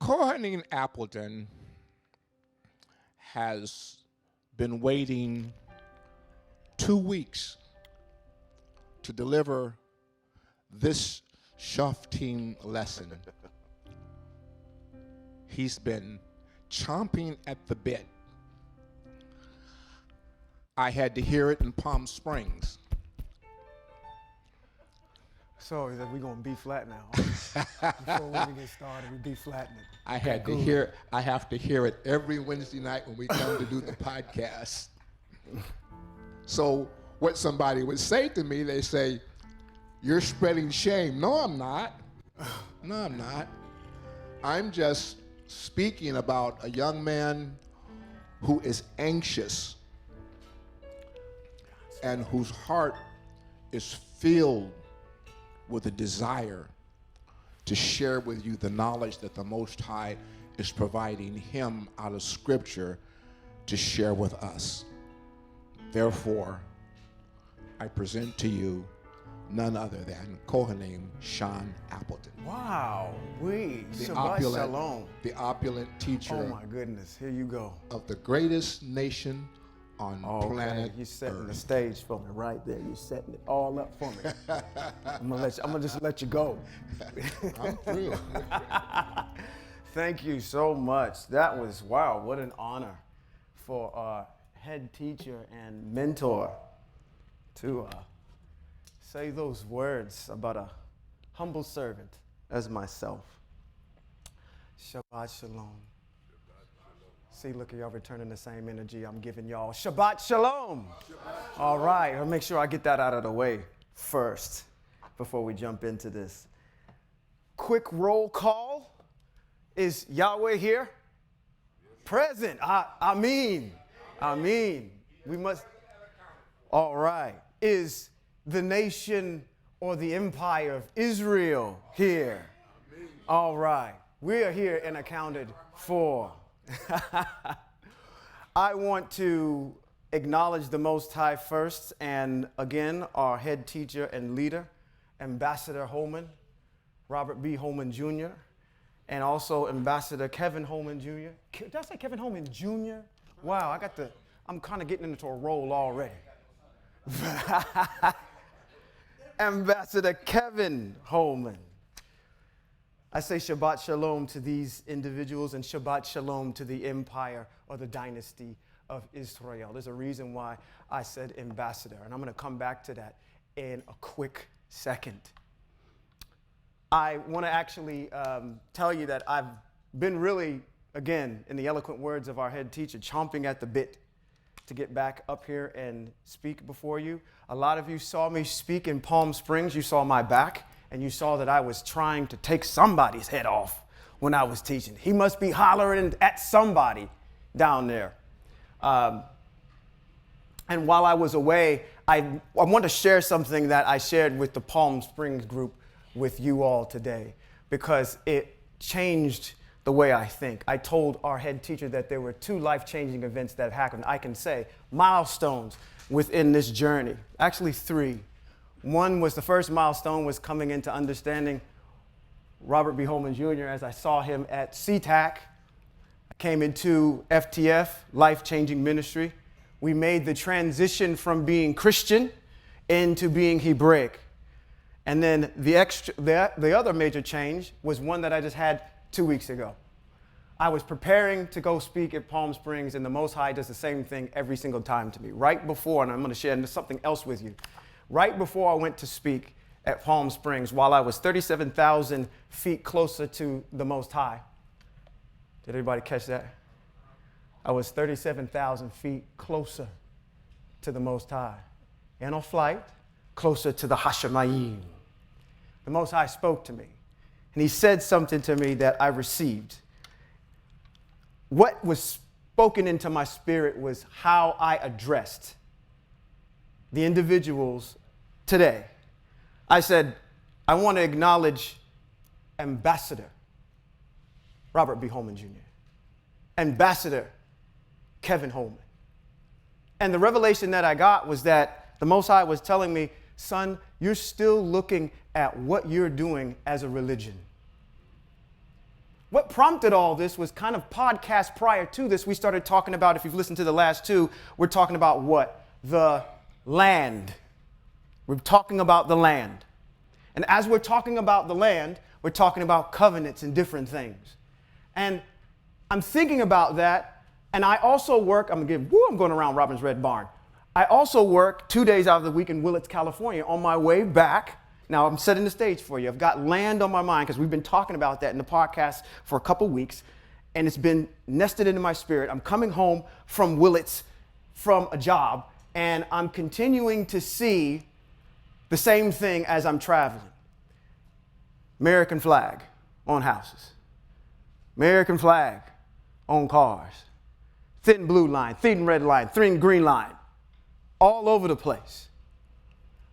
Kohanim Appleton has been waiting 2 weeks to deliver this Shoftim lesson. He's been chomping at the bit. I had to hear it in Palm Springs. So is that we're gonna B flat now? Before we even get started, we B flattening it. I have to hear it every Wednesday night when we come to do the podcast. So what somebody would say to me, they say, "You're spreading shame." No, I'm not. No, I'm not. I'm just speaking about a young man who is anxious and whose heart is filled with a desire to share with you the knowledge that the Most High is providing him out of Scripture to share with us. Therefore, I present to you none other than Kohanim Appleton. Wow, The Shabbat opulent, Shalom. the opulent teacher Oh my goodness, here you go. of the greatest nation on planet You're setting Earth. the stage for me right there. You're setting it all up for me. I'm gonna just let you go. I'm through. Thank you so much. That was, wow, what an honor for our head teacher and mentor to say those words about a humble servant as myself. Shabbat Shalom. See, look at y'all returning the same energy I'm giving y'all. Shabbat Shalom. All right, I'll make sure I get that out of the way first before we jump into this. Quick roll call. Is Yahweh here? Present. I mean. We must. All right. Is the nation or the empire of Israel here? All right. We are here and accounted for. I want to acknowledge the Most High first, and again, our head teacher and leader, Ambassador Holman, Robert B. Holman Jr., and also Ambassador Kevin Holman Jr. Did I say Kevin Holman Jr.? Wow, I'm kind of getting into a role already. Ambassador Kevin Holman. I say Shabbat Shalom to these individuals and Shabbat Shalom to the empire or the dynasty of Israel. There's a reason why I said ambassador, and I'm going to come back to that in a quick second. I want to actually tell you that I've been really, again, in the eloquent words of our head teacher, chomping at the bit to get back up here and speak before you. A lot of you saw me speak in Palm Springs. You saw my back. And you saw that I was trying to take somebody's head off when I was teaching. He must be hollering at somebody down there. And while I was away, I want to share something that I shared with the Palm Springs group with you all today, because it changed the way I think. I told our head teacher that there were 2 life-changing events that happened. I can say milestones within this journey, actually 3. One was the first milestone was coming into understanding Robert B. Holman Jr. as I saw him at SeaTac. I came into FTF, Life-Changing Ministry. We made the transition from being Christian into being Hebraic. And then the other major change was one that I just had 2 weeks ago. I was preparing to go speak at Palm Springs, and the Most High does the same thing every single time to me. Right before, and I'm going to share something else with you. Right before I went to speak at Palm Springs, while I was 37,000 feet closer to the Most High. Did everybody catch that? I was 37,000 feet closer to the Most High. In a flight, closer to the Hashemayim. The Most High spoke to me, and he said something to me that I received. What was spoken into my spirit was how I addressed the individuals today. I said, I want to acknowledge Ambassador Robert B. Holman Jr., Ambassador Kevin Holman. And the revelation that I got was that the Most High was telling me, son, you're still looking at what you're doing as a religion. what prompted all this was kind of podcast prior to this. We started talking about, if you've listened to the last two, we're talking about what? The land. We're talking about the land. And as we're talking about the land, we're talking about covenants and different things. And I'm thinking about that, and I also work, I'm going around Robin's Red Barn. I also work 2 days out of the week in Willits, California. On my way back, now I'm setting the stage for you. I've got land on my mind because we've been talking about that in the podcast for a couple weeks, and it's been nested into my spirit. I'm coming home from Willits from a job, and I'm continuing to see the same thing as I'm traveling. American flag on houses. American flag on cars. Thin blue line, thin red line, thin green line. All over the place.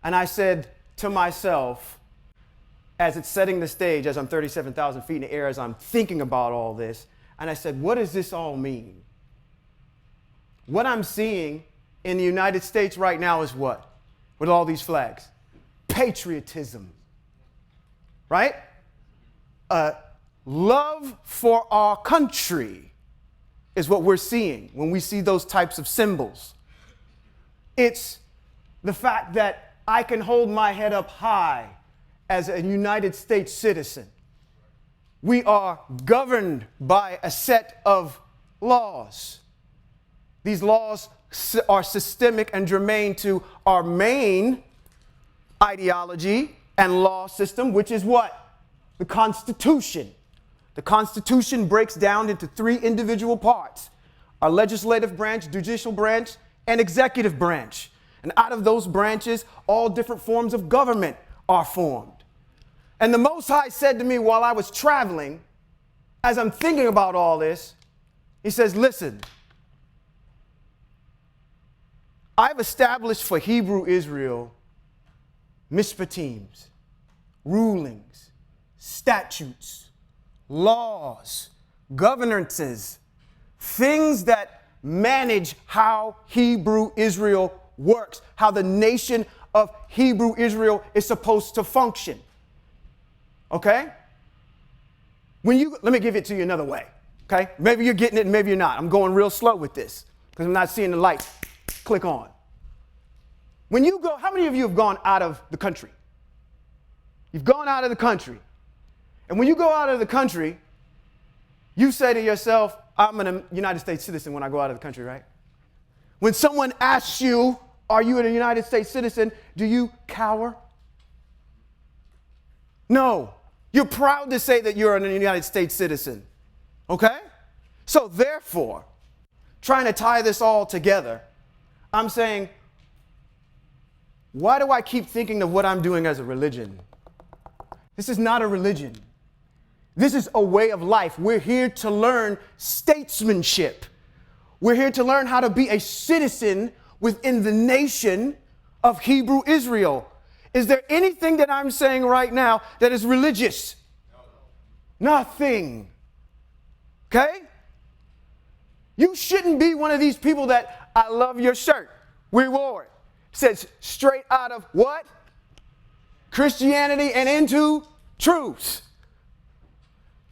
And I said to myself, as it's setting the stage, as I'm 37,000 feet in the air, as I'm thinking about all this, and I said, what does this all mean? What I'm seeing in the United States right now is what? With all these flags? Patriotism. Right? Love for our country is what we're seeing when we see those types of symbols. It's the fact that I can hold my head up high as a United States citizen. We are governed by a set of laws. These laws are systemic and germane to our main ideology and law system, which is what? The Constitution. The Constitution breaks down into three individual parts: our legislative branch, judicial branch, and executive branch. And out of those branches, all different forms of government are formed. And the Most High said to me while I was traveling, as I'm thinking about all this, he says, listen, I've established for Hebrew Israel mishpatims, rulings, statutes, laws, governances, things that manage how Hebrew Israel works, how the nation of Hebrew Israel is supposed to function. Okay? Let me give it to you another way. Okay? Maybe you're getting it and maybe you're not. I'm going real slow with this because I'm not seeing the light click on. When you go, how many of you have gone out of the country? You've gone out of the country. And when you go out of the country, you say to yourself, I'm a United States citizen when I go out of the country, right? When someone asks you, are you a United States citizen, do you cower? No. You're proud to say that you're a United States citizen. Okay? So therefore, trying to tie this all together, I'm saying, why do I keep thinking of what I'm doing as a religion? This is not a religion. This is a way of life. We're here to learn statesmanship. We're here to learn how to be a citizen within the nation of Hebrew Israel. Is there anything that I'm saying right now that is religious? No. Nothing. Okay? You shouldn't be one of these people that, I love your shirt. We wore it. Says straight out of what? Christianity and into truth.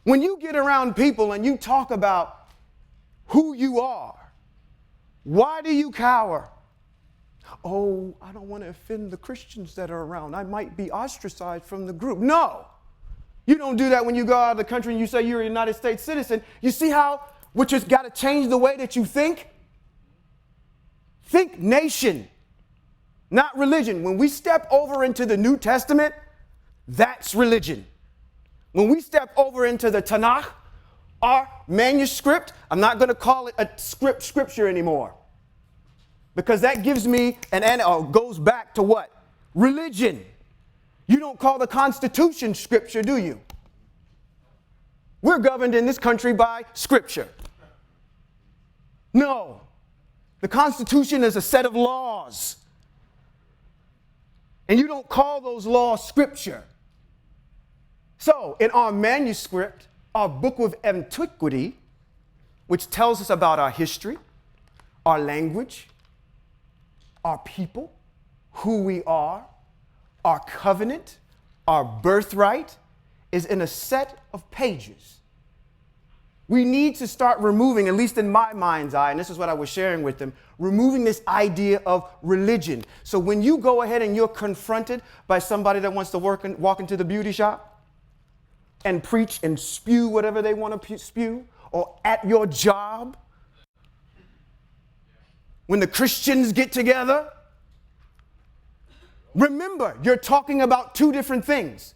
When you get around people and you talk about who you are, why do you cower? Oh, I don't want to offend the Christians that are around. I might be ostracized from the group. No, you don't do that when you go out of the country and you say you're a United States citizen. You see how, which has got to change the way that you think? Think nation, not religion. When we step over into the New Testament, that's religion. When we step over into the Tanakh, our manuscript, I'm not going to call it a scripture anymore. Because that gives me goes back to what? Religion. You don't call the Constitution scripture, do you? We're governed in this country by scripture. No. The Constitution is a set of laws. And you don't call those laws scripture. So, in our manuscript, our book of antiquity, which tells us about our history, our language, our people, who we are, our covenant, our birthright, is in a set of pages. We need to start removing, at least in my mind's eye, and this is what I was sharing with them, removing this idea of religion. So when you go ahead and you're confronted by somebody that wants to walk into the beauty shop and preach and spew whatever they want to spew, or at your job, when the Christians get together, remember, you're talking about two different things.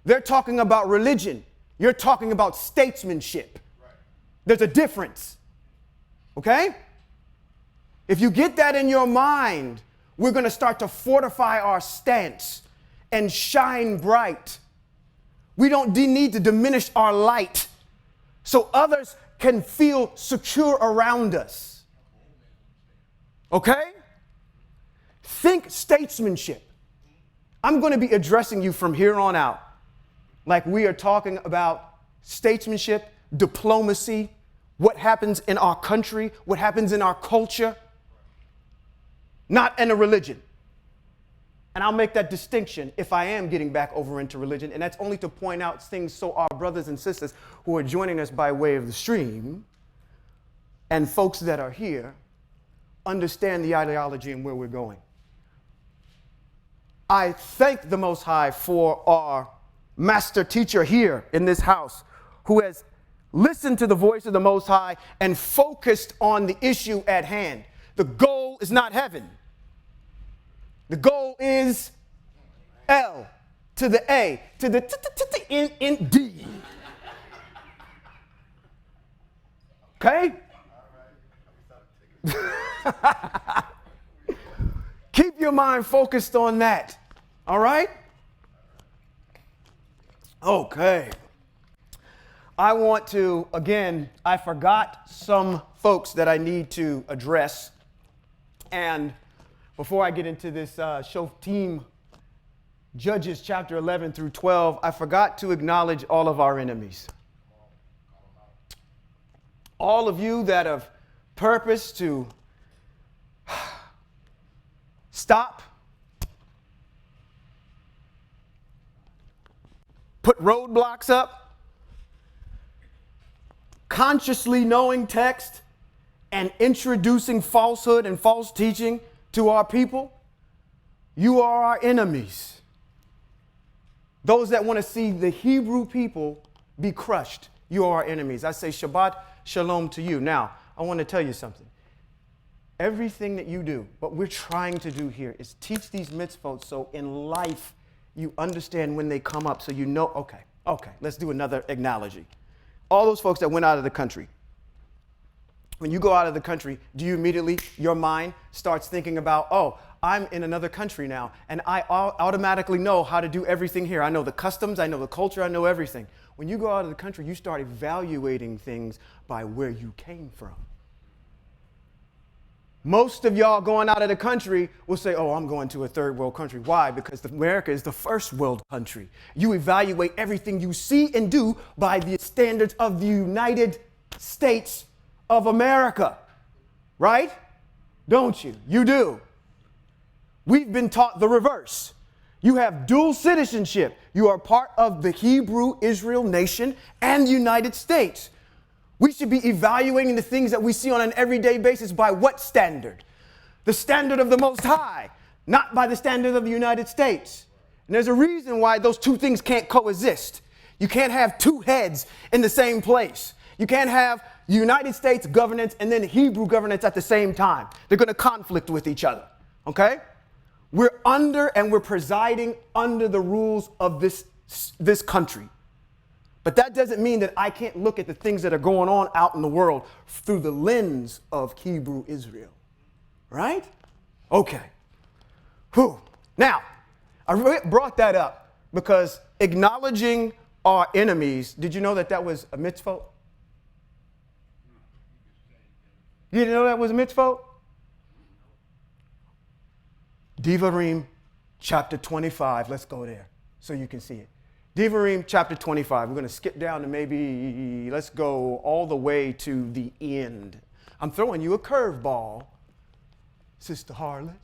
They're talking about religion. You're talking about statesmanship. There's a difference. Okay? If you get that in your mind, we're going to start to fortify our stance and shine bright. We don't need to diminish our light so others can feel secure around us. Okay? Think statesmanship. I'm going to be addressing you from here on out like we are talking about statesmanship, diplomacy, what happens in our country, what happens in our culture, not in a religion. And I'll make that distinction if I am getting back over into religion, and that's only to point out things so our brothers and sisters who are joining us by way of the stream and folks that are here understand the ideology and where we're going. I thank the Most High for our master teacher here in this house who has listened to the voice of the Most High and focused on the issue at hand. The goal is not heaven. The goal is L to the A to the N-D. Okay? Keep your mind focused on that. All right? Okay. I want to, again, I forgot some folks that I need to address. And before I get into this Shoftim, Judges chapter 11 through 12, I forgot to acknowledge all of our enemies. All of you that have purposed to stop, put roadblocks up, consciously knowing text and introducing falsehood and false teaching to our people, you are our enemies. Those that want to see the Hebrew people be crushed, you are our enemies. I say Shabbat Shalom to you. Now, I want to tell you something. Everything that you do, what we're trying to do here is teach these mitzvot so in life you understand when they come up so you know, okay, let's do another analogy. All those folks that went out of the country. When you go out of the country, do you immediately, your mind starts thinking about, oh, I'm in another country now, and I automatically know how to do everything here. I know the customs, I know the culture, I know everything. When you go out of the country, you start evaluating things by where you came from. Most of y'all going out of the country will say, oh, I'm going to a third world country. Why? Because America is the first world country. You evaluate everything you see and do by the standards of the United States of America. Right? Don't you? You do. We've been taught the reverse. You have dual citizenship. You are part of the Hebrew Israel nation and the United States. We should be evaluating the things that we see on an everyday basis by what standard? The standard of the Most High, not by the standard of the United States. And there's a reason why those two things can't coexist. You can't have two heads in the same place. You can't have United States governance and then Hebrew governance at the same time. They're going to conflict with each other. Okay? We're under and we're presiding under the rules of this country. But that doesn't mean that I can't look at the things that are going on out in the world through the lens of Hebrew Israel. Right? Okay. Whew. Now, I brought that up because acknowledging our enemies, did you know that that was a mitzvah? You didn't know that was a mitzvah? Devarim chapter 25. Let's go there so you can see it. Devarim chapter 25. We're going to skip down to maybe, let's go all the way to the end. I'm throwing you a curveball, Sister Harlot.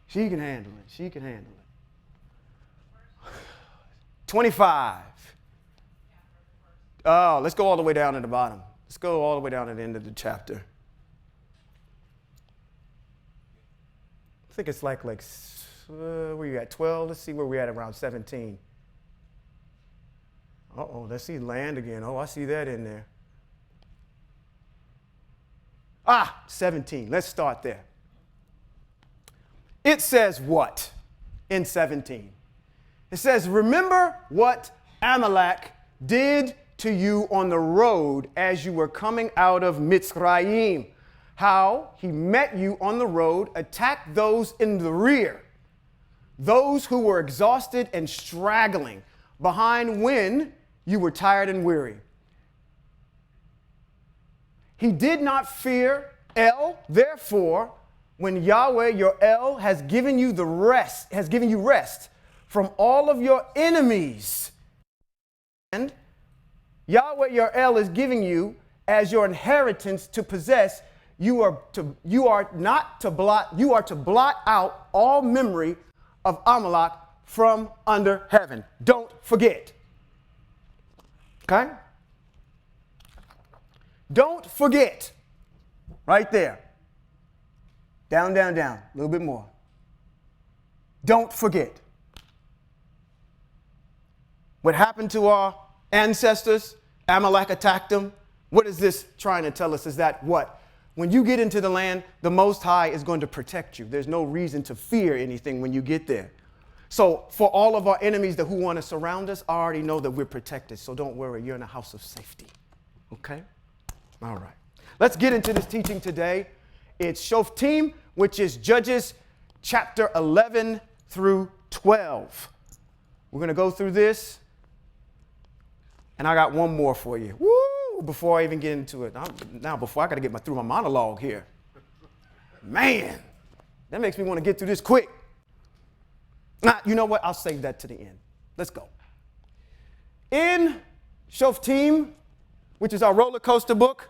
She can handle it. She can handle it. 25. Let's go all the way down to the bottom. Let's go all the way down to the end of the chapter. I think it's like where you at, 12? Let's see where we're at around 17. Let's see land again. I see that in there. 17. Let's start there. It says what in 17? It says, remember what Amalek did to you on the road as you were coming out of Mitzrayim, how he met you on the road, attacked those in the rear, those who were exhausted and straggling behind when you were tired and weary. He did not fear El, therefore, when Yahweh your El has given you rest from all of your enemies, and Yahweh your El is giving you as your inheritance to possess, you are to blot out all memory of Amalek from under heaven. Don't forget. Okay? Don't forget. Right there. Down, down, down. A little bit more. Don't forget. What happened to our ancestors? Amalek attacked them. What is this trying to tell us? Is that what? When you get into the land, the Most High is going to protect you. There's no reason to fear anything when you get there. So for all of our enemies who want to surround us, I already know that we're protected. So don't worry. You're in a house of safety. Okay? All right. Let's get into this teaching today. It's Shoftim, which is Judges chapter 11 through 12. We're going to go through this. And I got one more for you. Woo! Before I even get into it. Before I got to get through my monologue here. Man, that makes me want to get through this quick. You know what? I'll save that to the end. Let's go. In Shoftim, which is our roller coaster book,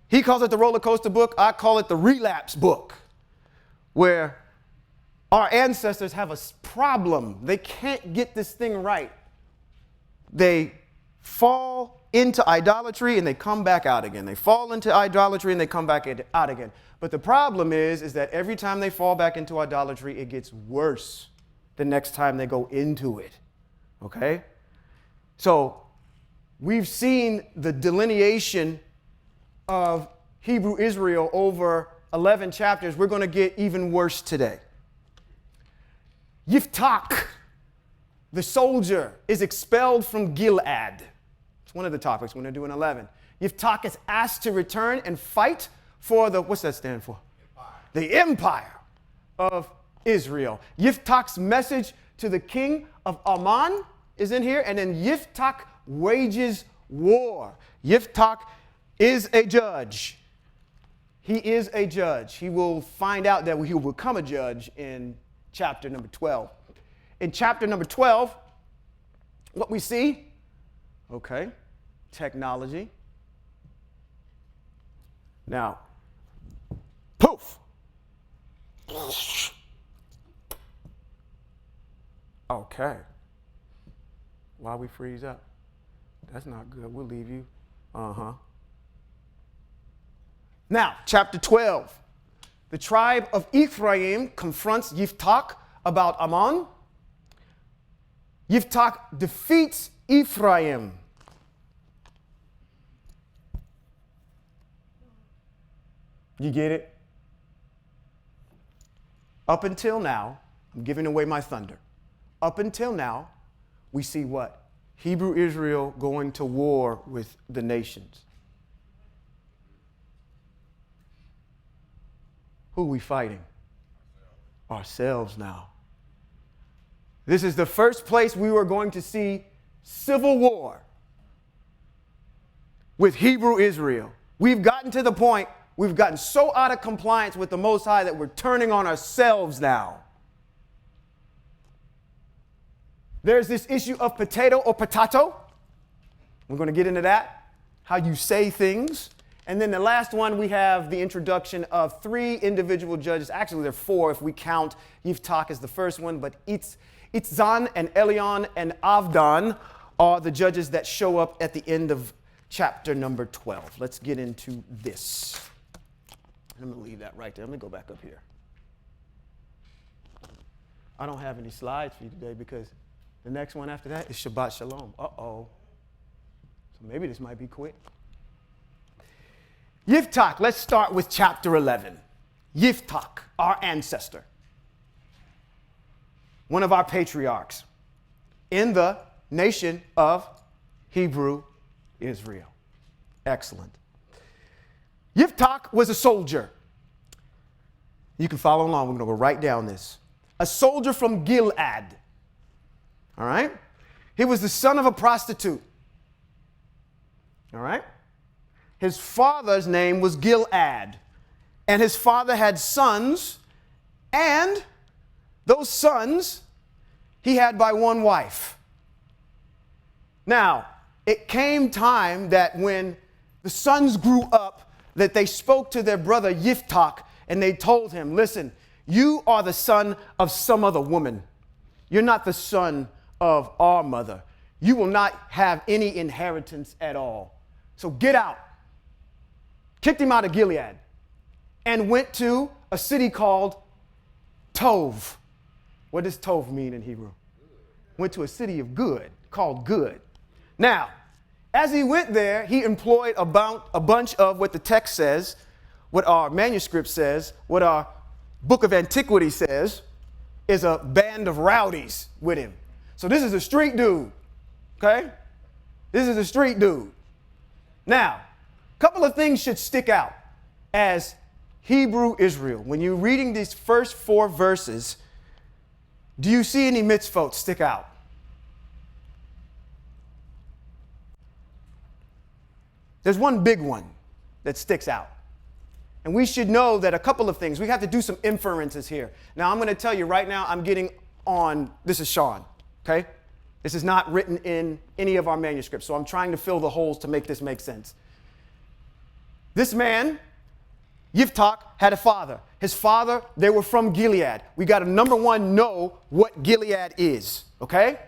he calls it the roller coaster book. I call it the relapse book, where our ancestors have a problem. They can't get this thing right. They fall into idolatry and they come back out again. They fall into idolatry and they come back out again. But the problem is that every time they fall back into idolatry, it gets worse the next time they go into it. Okay? So we've seen the delineation of Hebrew Israel over 11 chapters. We're going to get even worse today. Yiftach, the soldier, is expelled from Gilead. It's one of the topics we're going to do in 11. Yiftach is asked to return and fight for what's that stand for? Empire. The empire of Israel. Yiftach's message to the king of Ammon is in here. And then Yiftach wages war. Yiftach is a judge. He is a judge. He will find out that he will become a judge in chapter number 12. In chapter number 12, what we see, technology. Now, poof. Okay. Why we freeze up? That's not good. We'll leave you. Now, chapter 12. The tribe of Ephraim confronts Yiftach about Ammon. Yiftach defeats Ephraim. You get it? Up until now, I'm giving away my thunder. Up until now, we see what? Hebrew Israel going to war with the nations. Who are we fighting? Ourselves now. This is the first place we were going to see civil war with Hebrew Israel. We've gotten to the point, we've gotten so out of compliance with the Most High that we're turning on ourselves now. There's this issue of potato or potato. We're going to get into that, how you say things. And then the last one, we have the introduction of 3 individual judges. Actually, there are 4 if we count Yiftach as the first one, but Itzan and Elion and Avdan are the judges that show up at the end of chapter number 12. Let's get into this. I'm going to leave that right there. Let me go back up here. I don't have any slides for you today because the next one after that is Shabbat Shalom. Uh-oh. So maybe this might be quick. Yiftach, let's start with chapter 11. Yiftach, our ancestor, one of our patriarchs in the nation of Hebrew Israel. Excellent. Yiftach was a soldier. You can follow along. We're going to go right down this. A soldier from Gilead. All right? He was the son of a prostitute. All right? His father's name was Gilead. And his father had sons. And those sons he had by one wife. Now, it came time that when the sons grew up, that they spoke to their brother Yiftach, and they told him, listen, you are the son of some other woman. You're not the son of our mother. You will not have any inheritance at all. So get out. Kicked him out of Gilead and went to a city called Tov. What does Tov mean in Hebrew? Went to a city of good, called Good. Now, as he went there, he employed a bunch of what the text says, what our manuscript says, what our book of antiquity says, is a band of rowdies with him. So this is a street dude, okay? This is a street dude. Now, a couple of things should stick out as Hebrew Israel. When you're reading these first 4 verses, do you see any mitzvot stick out? There's one big one that sticks out. And we should know that a couple of things. We have to do some inferences here. Now, I'm going to tell you right now, I'm getting on, this is Sean, okay? This is not written in any of our manuscripts, so I'm trying to fill the holes to make this make sense. This man, Yiftach, had a father. His father, they were from Gilead. We got to, number one, know what Gilead is, okay?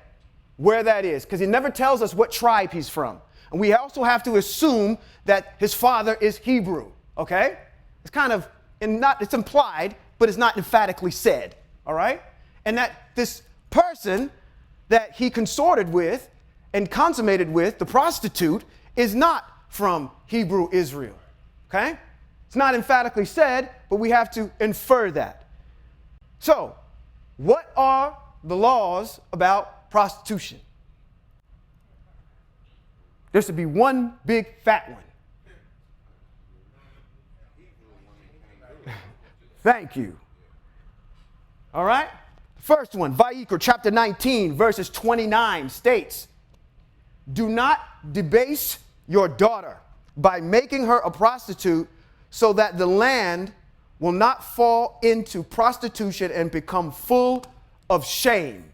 Where that is, because he never tells us what tribe he's from. And we also have to assume that his father is Hebrew, okay? It's kind of, it's implied, but it's not emphatically said, all right? And that this person that he consorted with and consummated with, the prostitute, is not from Hebrew Israel, okay? It's not emphatically said, but we have to infer that. So, what are the laws about prostitution? There should be one big fat one. Thank you. All right? First one, Vayikra chapter 19, verses 29 states, do not debase your daughter by making her a prostitute so that the land will not fall into prostitution and become full of shame.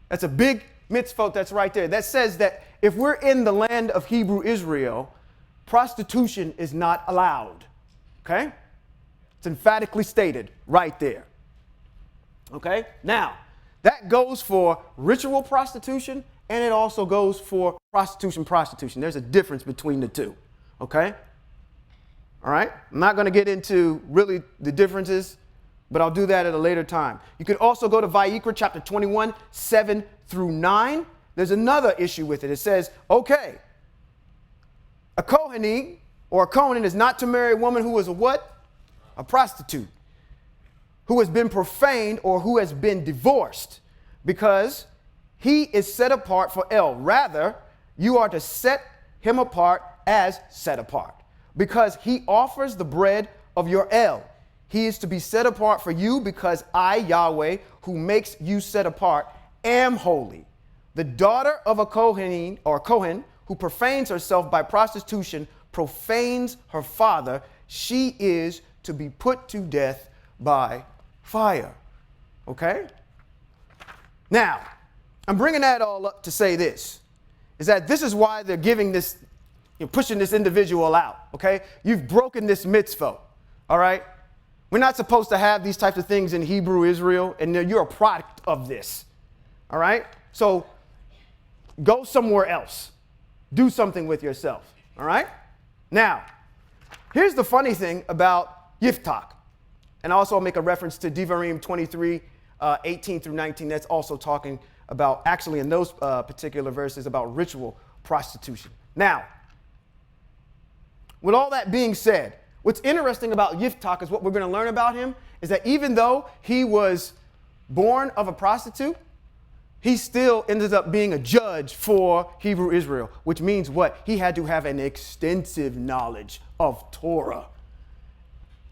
That's a big mitzvot that's right there. That says that if we're in the land of Hebrew Israel, prostitution is not allowed. Okay? It's emphatically stated right there. Okay? Now, that goes for ritual prostitution, and it also goes for prostitution. There's a difference between the two. Okay? All right? I'm not going to get into really the differences, but I'll do that at a later time. You could also go to Vayikra chapter 21, 7 through 9. There's another issue with it. It says, okay, a Kohanim or a Kohen is not to marry a woman who is a what? A prostitute, who has been profaned or who has been divorced, because he is set apart for El. Rather, you are to set him apart as set apart, because he offers the bread of your El. He is to be set apart for you, because I, Yahweh, who makes you set apart, am holy. The daughter of a Kohen or Kohen who profanes herself by prostitution profanes her father. She is to be put to death by fire. Okay? Now, I'm bringing that all up to say this, is that this is why they're giving this, pushing this individual out. Okay? You've broken this mitzvah. All right? We're not supposed to have these types of things in Hebrew Israel, and you're a product of this. All right? So go somewhere else. Do something with yourself. All right? Now, here's the funny thing about Yiftach. And also I'll make a reference to Devarim 23, 18 through 19. That's also talking about, actually in those particular verses, about ritual prostitution. Now, with all that being said, what's interesting about Yiftach is what we're going to learn about him is that even though he was born of a prostitute, he still ended up being a judge for Hebrew Israel, which means what? He had to have an extensive knowledge of Torah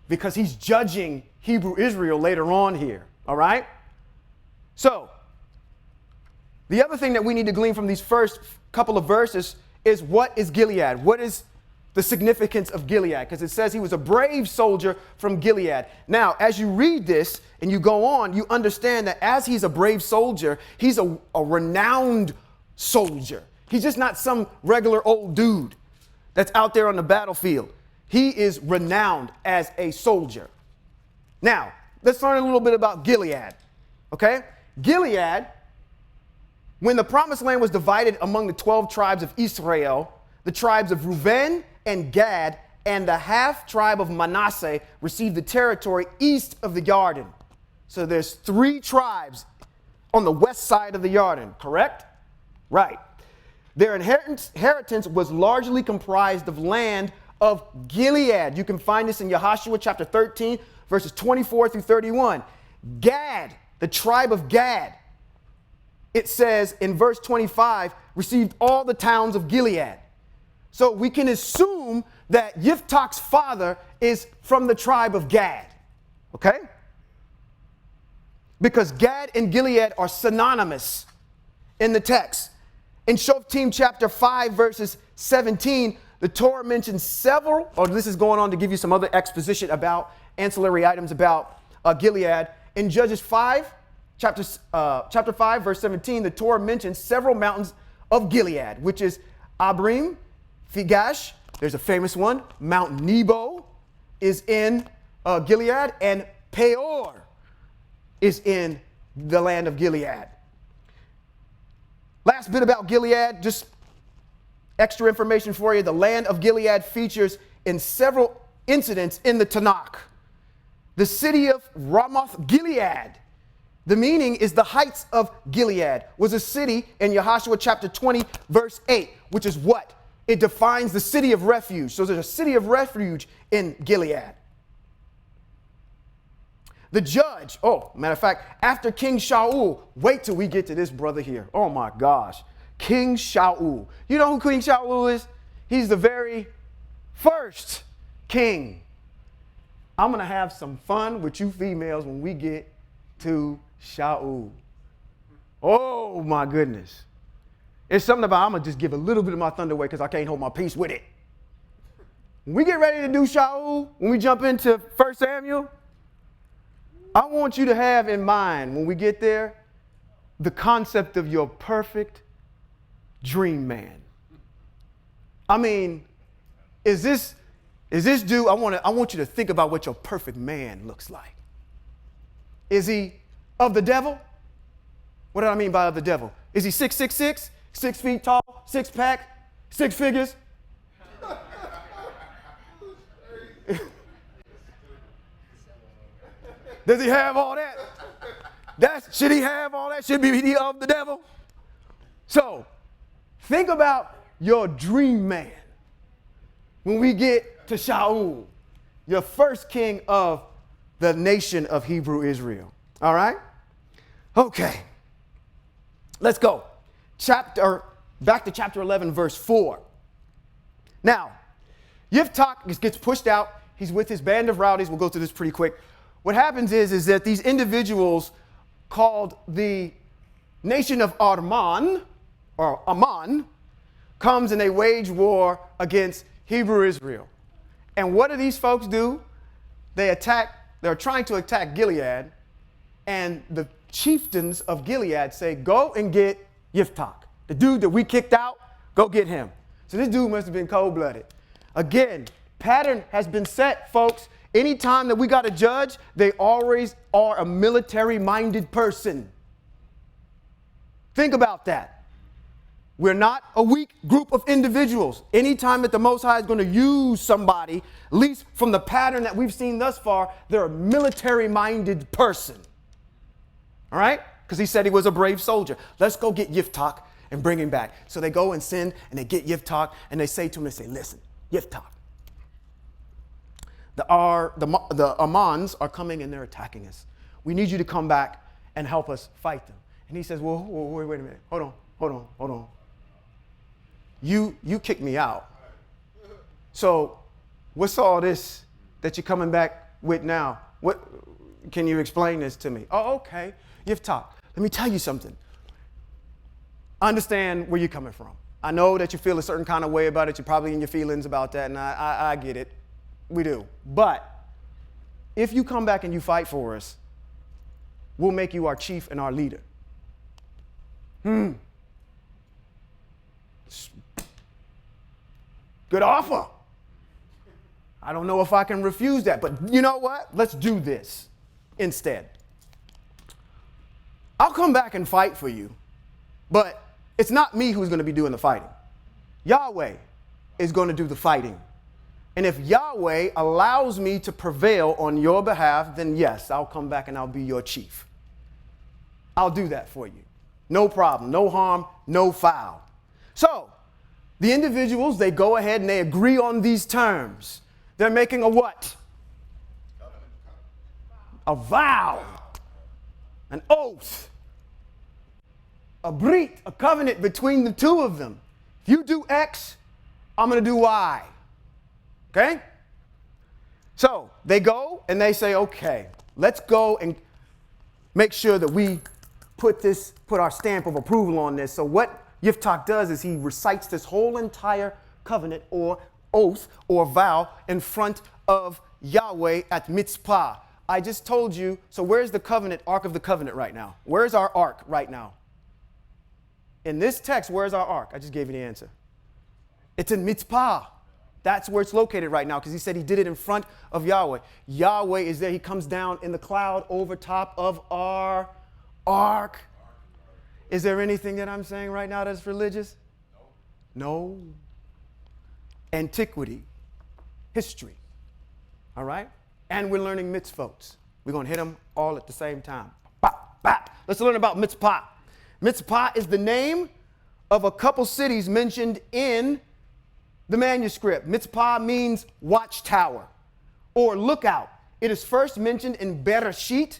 because he's judging Hebrew Israel later on here, all right? So, the other thing that we need to glean from these first couple of verses is what is Gilead? What is the significance of Gilead? Because it says he was a brave soldier from Gilead. Now, as you read this and you go on, you understand that as he's a brave soldier, he's a renowned soldier. He's just not some regular old dude that's out there on the battlefield. He is renowned as a soldier. Now, let's learn a little bit about Gilead, okay? Gilead, when the promised land was divided among the 12 tribes of Israel, the tribes of Reuben and Gad and the half tribe of Manasseh received the territory east of the Jordan. So there's 3 tribes on the west side of the Jordan, correct? Right. Their inheritance was largely comprised of land of Gilead. You can find this in Yahashua chapter 13, verses 24 through 31. Gad, the tribe of Gad, it says in verse 25, received all the towns of Gilead. So we can assume that Yiftach's father is from the tribe of Gad, okay? Because Gad and Gilead are synonymous in the text. In Shoftim chapter 5, verses 17, the Torah mentions several, or this is going on to give you some other exposition about ancillary items about Gilead. In Judges 5, chapter 5, verse 17, the Torah mentions several mountains of Gilead, which is Abrim, Figash, there's a famous one, Mount Nebo is in Gilead, and Peor is in the land of Gilead. Last bit about Gilead, just extra information for you. The land of Gilead features in several incidents in the Tanakh. The city of Ramoth Gilead, the meaning is the heights of Gilead, was a city in Yahashua chapter 20, verse 8, which is what? It defines the city of refuge. So there's a city of refuge in Gilead. The judge, matter of fact, after King Shaul, wait till we get to this brother here. Oh my gosh. King Shaul. You know who King Shaul is? He's the very first king. I'm going to have some fun with you females when we get to Shaul. Oh my goodness. It's something about, I'm going to just give a little bit of my thunder away because I can't hold my peace with it. When we get ready to do Shaul, when we jump into 1 Samuel, I want you to have in mind when we get there the concept of your perfect dream man. I mean, is this dude, I want you to think about what your perfect man looks like. Is he of the devil? What do I mean by of the devil? Is he 6'6", 6 feet tall, 6-pack, 6 figures? Does he have all that? Should he have all that? Should he be of the devil? So, think about your dream man when we get to Shaul, your first king of the nation of Hebrew Israel. All right? Okay. Let's go. Back to chapter 11, verse 4. Now, Yiftach gets pushed out. He's with his band of rowdies. We'll go through this pretty quick. What happens is that these individuals called the nation of Ammon comes and they wage war against Hebrew Israel. And what do these folks do? They're trying to attack Gilead, and the chieftains of Gilead say, go and get Yiftach, the dude that we kicked out, go get him. So this dude must have been cold-blooded. Again, pattern has been set, folks. Anytime that we got a judge, they always are a military-minded person. Think about that. We're not a weak group of individuals. Anytime that the Most High is going to use somebody, at least from the pattern that we've seen thus far, they're a military-minded person. All right? Because he said he was a brave soldier. Let's go get Yiftach and bring him back. So they go and send, and they get Yiftach, and they say to him, they say, listen, Yiftach, the Ammons are coming and they're attacking us. We need you to come back and help us fight them. And he says, well, wait a minute. Hold on. You kicked me out. So what's all this that you're coming back with now? What can you explain this to me? Oh, okay. Yiftach, let me tell you something. I understand where you're coming from. I know that you feel a certain kind of way about it. You're probably in your feelings about that, and I get it. We do. But if you come back and you fight for us, we'll make you our chief and our leader. Good offer. I don't know if I can refuse that, but you know what? Let's do this instead. I'll come back and fight for you, but it's not me who's going to be doing the fighting. Yahweh is going to do the fighting. And if Yahweh allows me to prevail on your behalf, then yes, I'll come back and I'll be your chief. I'll do that for you. No problem, no harm, no foul. So the individuals, they go ahead and they agree on these terms. They're making a what? A vow, an oath, a brit, a covenant between the two of them. If you do X, I'm going to do Y. Okay? So they go and they say, okay, let's go and make sure that we put our stamp of approval on this. So what Yiftach does is he recites this whole entire covenant or oath or vow in front of Yahweh at Mitzpah. I just told you, so where's the covenant, Ark of the Covenant right now? Where's our ark right now? In this text, where's our ark? I just gave you the answer. It's in Mitzpah. That's where it's located right now because he said he did it in front of Yahweh. Yahweh is there. He comes down in the cloud over top of our ark. Is there anything that I'm saying right now that's religious? No. Antiquity, history, all right? And we're learning mitzvot. We're going to hit them all at the same time. Bop, bop. Let's learn about Mitzpah. Mitzpah is the name of a couple cities mentioned in the manuscript. Mitzpah means watchtower or lookout. It is first mentioned in Bereshit,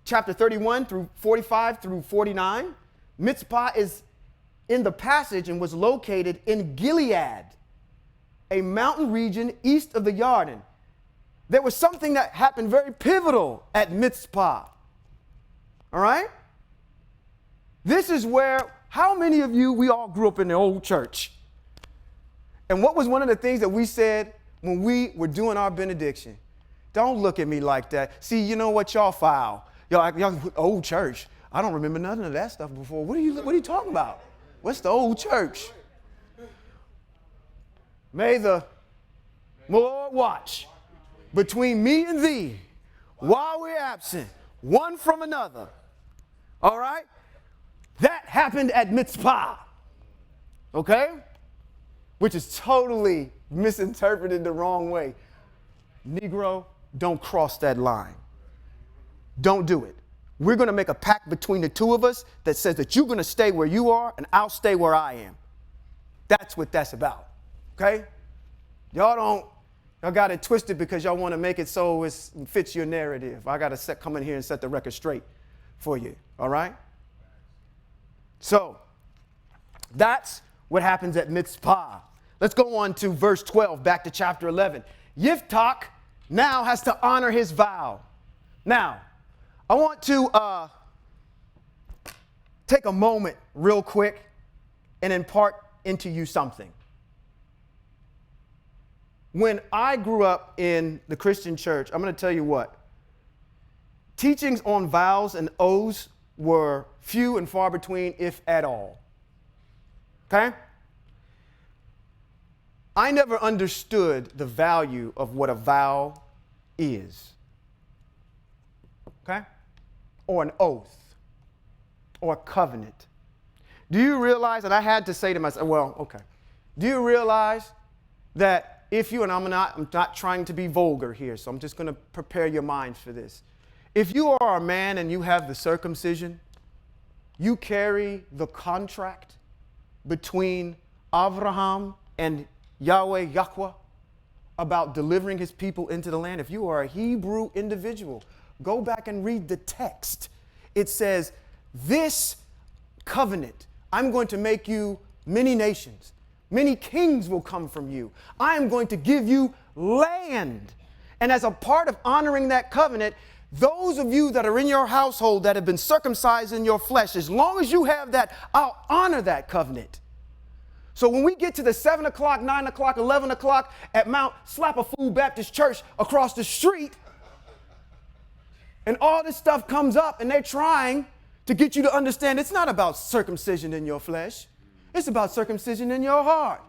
chapter 31 through 45 through 49. Mitzpah is in the passage and was located in Gilead, a mountain region east of the Jordan. There was something that happened very pivotal at Mitzpah. All right? This is where, how many of you, we all grew up in the old church? And what was one of the things that we said when we were doing our benediction? Don't look at me like that. See, you know what, y'all foul. Y'all old church. I don't remember none of that stuff before. What are you talking about? What's the old church? May the Lord watch between me and thee while we're absent, one from another. All right? That happened at Mitzpah. Okay? Which is totally misinterpreted the wrong way. Negro, don't cross that line. Don't do it. We're going to make a pact between the two of us that says that you're going to stay where you are and I'll stay where I am. That's what that's about. Okay? Y'all got it twisted because y'all want to make it so it fits your narrative. I got to come in here and set the record straight for you. All right? So, that's what happens at Mitzpah. Let's go on to verse 12, back to chapter 11. Yiftach now has to honor his vow. Now, I want to take a moment real quick and impart into you something. When I grew up in the Christian church, I'm going to tell you what. Teachings on vows and oaths were few and far between, if at all. Okay? I never understood the value of what a vow is. Okay? Or an oath. Or a covenant. Do you realize, and I had to say to myself, well, okay. Do you realize that if you, and I'm not trying to be vulgar here, so I'm just going to prepare your minds for this. If you are a man and you have the circumcision, you carry the contract between Abraham and Yahweh about delivering his people into the land. If you are a Hebrew individual, go back and read the text. It says, this covenant, I'm going to make you many nations. Many kings will come from you. I am going to give you land. And as a part of honoring that covenant, those of you that are in your household that have been circumcised in your flesh, as long as you have that, I'll honor that covenant. So when we get to the 7 o'clock, 9 o'clock, 11 o'clock at Mount Slap-a-Fool Baptist Church across the street, and all this stuff comes up and they're trying to get you to understand it's not about circumcision in your flesh. It's about circumcision in your heart.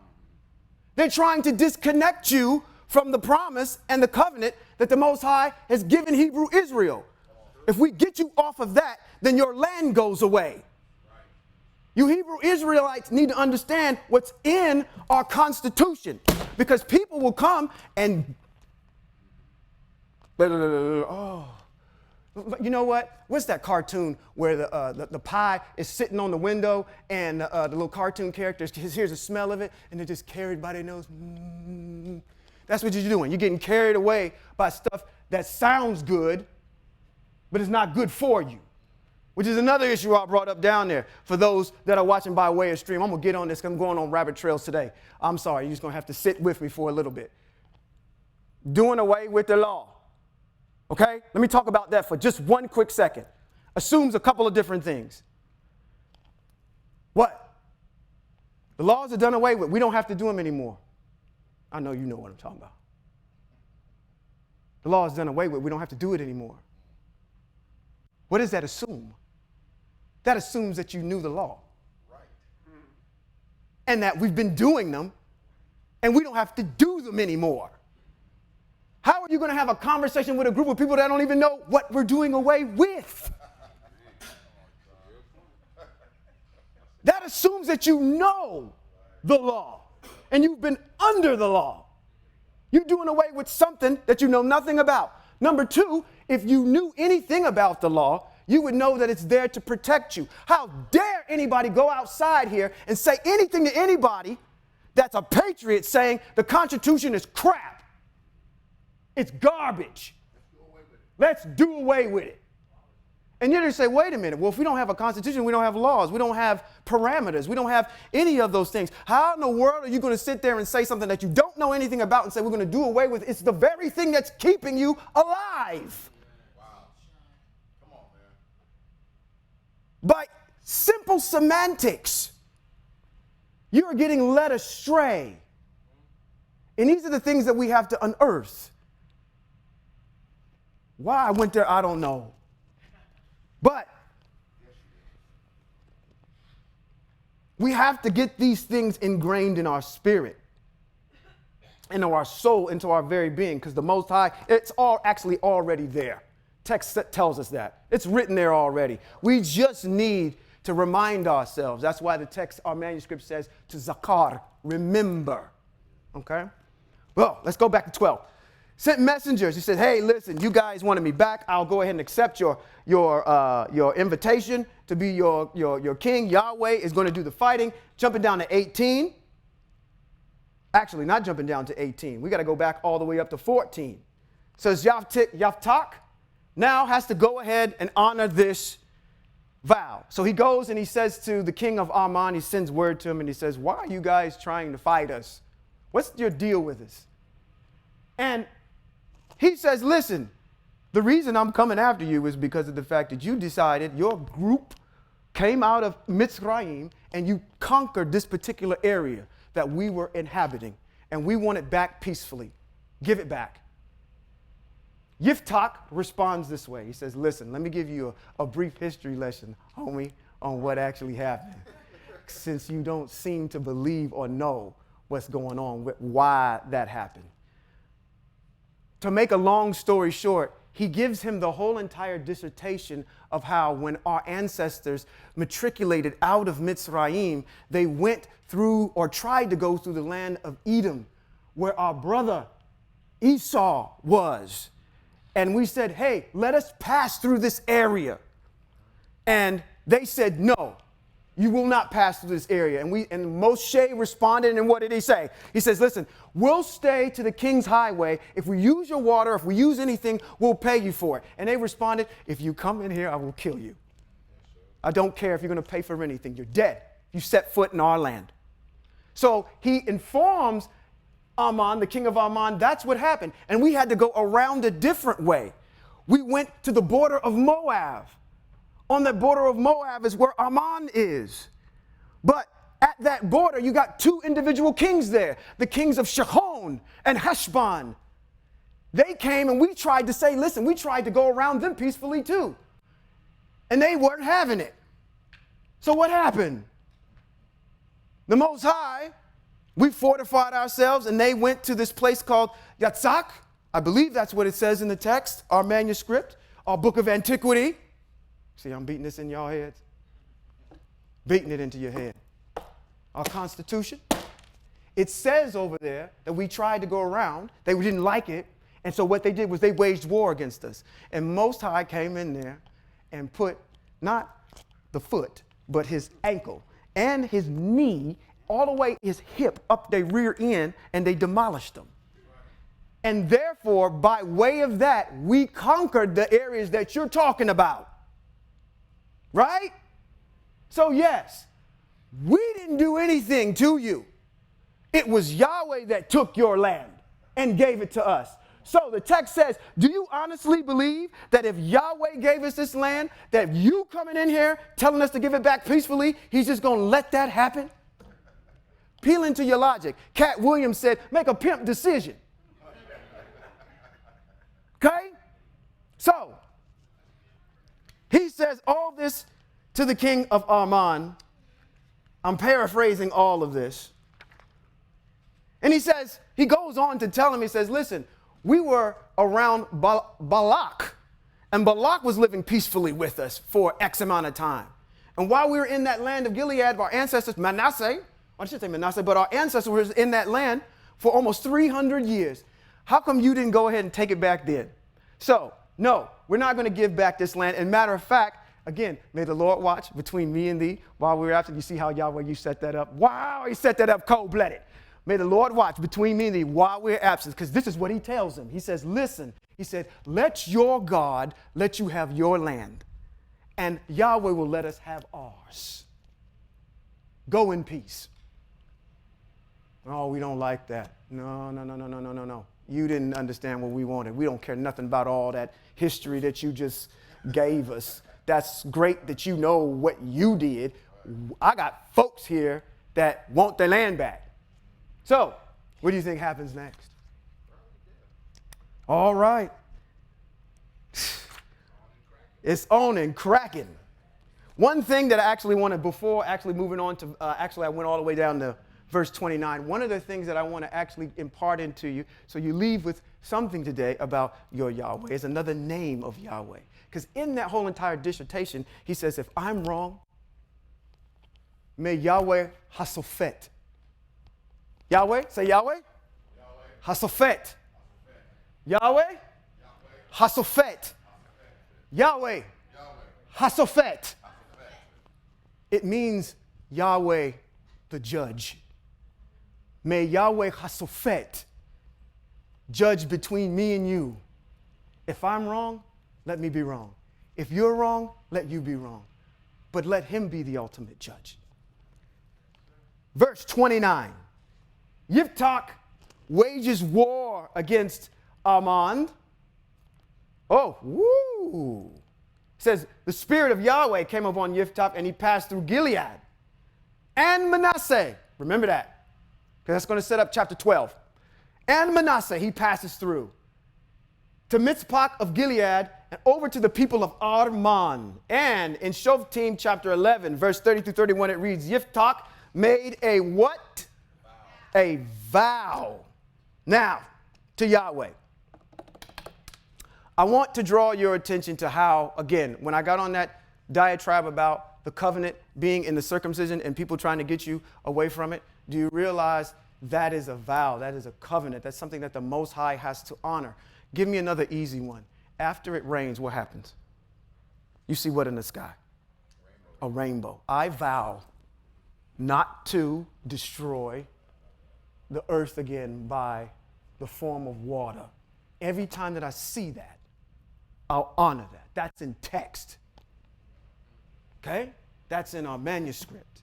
They're trying to disconnect you from the promise and the covenant that the Most High has given Hebrew Israel. If we get you off of that, then your land goes away. You Hebrew Israelites need to understand what's in our Constitution, because people will come and, you know what? What's that cartoon where the pie is sitting on the window and the little cartoon characters hears the smell of it and they're just carried by their nose? That's what you're doing. You're getting carried away by stuff that sounds good, but it's not good for you, which is another issue I brought up down there for those that are watching by way of stream. I'm going to get on this because I'm going on rabbit trails today. I'm sorry. You're just going to have to sit with me for a little bit. Doing away with the law. Okay? Let me talk about that for just one quick second. Assumes a couple of different things. What? The laws are done away with. We don't have to do them anymore. I know you know what I'm talking about. The law is done away with. We don't have to do it anymore. What does that assume? That assumes that you knew the law. Right. And that we've been doing them and we don't have to do them anymore. How are you going to have a conversation with a group of people that don't even know what we're doing away with? That assumes that you know the law and you've been under the law. You're doing away with something that you know nothing about. Number two, if you knew anything about the law, you would know that it's there to protect you. How dare anybody go outside here and say anything to anybody that's a patriot saying the Constitution is crap. It's garbage. Let's do away with it. And you're going to say, wait a minute. Well, if we don't have a constitution, we don't have laws. We don't have parameters. We don't have any of those things. How in the world are you going to sit there and say something that you don't know anything about and say we're going to do away with? It's the very thing that's keeping you alive. Wow. Come on, man. By simple semantics, you are getting led astray. And these are the things that we have to unearth. Why I went there, I don't know. But we have to get these things ingrained in our spirit, into our soul, into our very being, because the Most High, it's all actually already there. Text tells us that. It's written there already. We just need to remind ourselves. That's why the text, our manuscript says to zakar, remember. Okay? Well, let's go back to 12. Sent messengers. He said, hey, listen, you guys wanted me back. I'll go ahead and accept your invitation to be your king. Yahweh is going to do the fighting. Jumping down to 18. Actually, not jumping down to 18. We got to go back all the way up to 14. Says Yaftach now has to go ahead and honor this vow. So he goes and he says to the king of Ammon, he sends word to him and he says, why are you guys trying to fight us? What's your deal with us? And he says, listen, the reason I'm coming after you is because of the fact that you decided your group came out of Mitzrayim and you conquered this particular area that we were inhabiting, and we want it back peacefully. Give it back. Yiftach responds this way. He says, listen, let me give you a brief history lesson, homie, on what actually happened, since you don't seem to believe or know what's going on, why that happened. To make a long story short, he gives him the whole entire dissertation of how when our ancestors matriculated out of Mitzrayim, they went through or tried to go through the land of Edom, where our brother Esau was. And we said, hey, let us pass through this area. And they said, no, you will not pass through this area. And Moshe responded, and what did he say? He says, listen, we'll stay to the king's highway. If we use your water, if we use anything, we'll pay you for it. And they responded, if you come in here, I will kill you. I don't care if you're going to pay for anything. You're dead. You set foot in our land. So he informs Ammon, the king of Ammon, that's what happened. And we had to go around a different way. We went to the border of Moab. On the border of Moab is where Ammon is. But at that border, you got two individual kings there, the kings of Shihon and Heshbon. They came and we tried to say, listen, we tried to go around them peacefully too. And they weren't having it. So what happened? The Most High, we fortified ourselves and they went to this place called Yatzak. I believe that's what it says in the text, our manuscript, our book of antiquity. See, I'm beating this in y'all heads. Beating it into your head. Our Constitution. It says over there that we tried to go around. They didn't like it. And so what they did was they waged war against us. And Most High came in there and put not the foot, but his ankle and his knee all the way his hip up their rear end, and they demolished them. And therefore, by way of that, we conquered the areas that you're talking about. Right? So yes, we didn't do anything to you. It was Yahweh that took your land and gave it to us. So the text says, do you honestly believe that if Yahweh gave us this land, that you coming in here telling us to give it back peacefully, he's just going to let that happen? Peel into your logic. Cat Williams said, make a pimp decision. Okay? So, he says all this to the king of Ammon. I'm paraphrasing all of this. And he says, he goes on to tell him, he says, listen, we were around Balak, and Balak was living peacefully with us for X amount of time. And while we were in that land of Gilead, our ancestors, Manasseh, I shouldn't say Manasseh, but our ancestors were in that land for almost 300 years. How come you didn't go ahead and take it back then? So, no, we're not going to give back this land. And matter of fact, again, may the Lord watch between me and thee while we were absent. You see how Yahweh, you set that up? Wow, he set that up cold-blooded. May the Lord watch between me and thee while we're absent, because this is what he tells him. He says, listen, he said, let your God let you have your land, and Yahweh will let us have ours. Go in peace. Oh, we don't like that. No. You didn't understand what we wanted. We don't care nothing about all that history that you just gave us. That's great that you know what you did. I got folks here that want their land back. So, what do you think happens next? All right. It's on and cracking. One thing that I actually wanted, before actually moving on to, I went all the way down to verse 29. One of the things that I want to actually impart into you, so you leave with something today about your Yahweh, is another name of Yahweh. Because in that whole entire dissertation, he says, if I'm wrong, may Yahweh Hasophet. Yahweh, say Yahweh. Hasophet. Yahweh. Hasophet. Yahweh. Hasophet. It means Yahweh the judge. May Yahweh Hasophet judge between me and you. If I'm wrong, let me be wrong. If you're wrong, let you be wrong. But let him be the ultimate judge. Verse 29. Yiftach wages war against Ammon. Oh, woo. It says, the spirit of Yahweh came upon Yiftach, and he passed through Gilead and Manasseh. Remember that, because that's going to set up chapter 12. And Manasseh, he passes through to Mitzpah of Gilead and over to the people of Arman. And in Shoftim chapter 11, verse 30 through 31, it reads, Yiftach made a what? A vow. Now, to Yahweh. I want to draw your attention to how, again, when I got on that diatribe about the covenant being in the circumcision and people trying to get you away from it, do you realize that is a vow? That is a covenant. That's something that the Most High has to honor. Give me another easy one. After it rains, what happens? You see what in the sky? A rainbow. I vow not to destroy the earth again by the form of water. Every time that I see that, I'll honor that. That's in text. Okay? That's in our manuscript.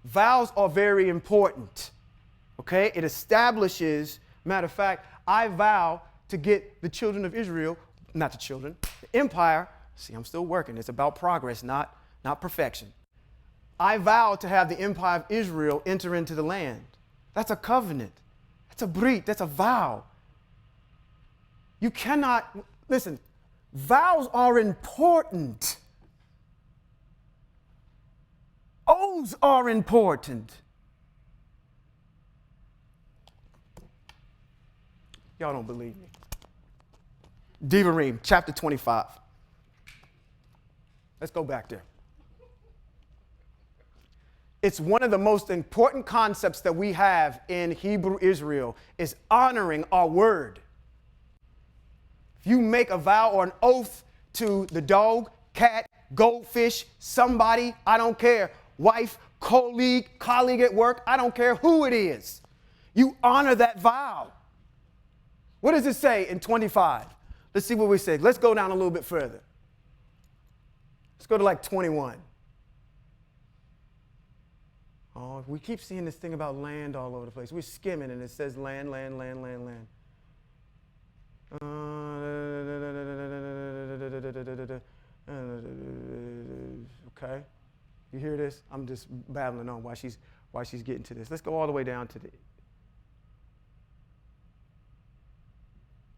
Vows are very important. Okay? It establishes, matter of fact, I vow to get the children of Israel, not the children, the empire. See, I'm still working. It's about progress, not perfection. I vow to have the empire of Israel enter into the land. That's a covenant. That's a brit. That's a vow. You cannot, listen, vows are important. Oaths are important. Y'all don't believe me. Devarim, chapter 25. Let's go back there. It's one of the most important concepts that we have in Hebrew Israel is honoring our word. If you make a vow or an oath to the dog, cat, goldfish, somebody, I don't care, wife, colleague at work, I don't care who it is, you honor that vow. What does it say in 25? Let's see what we say. Let's go down a little bit further. Let's go to like 21. Oh, we keep seeing this thing about land all over the place. We're skimming and it says land, land, land, land, land. Okay. You hear this? I'm just babbling on why she's getting to this. Let's go all the way down to the.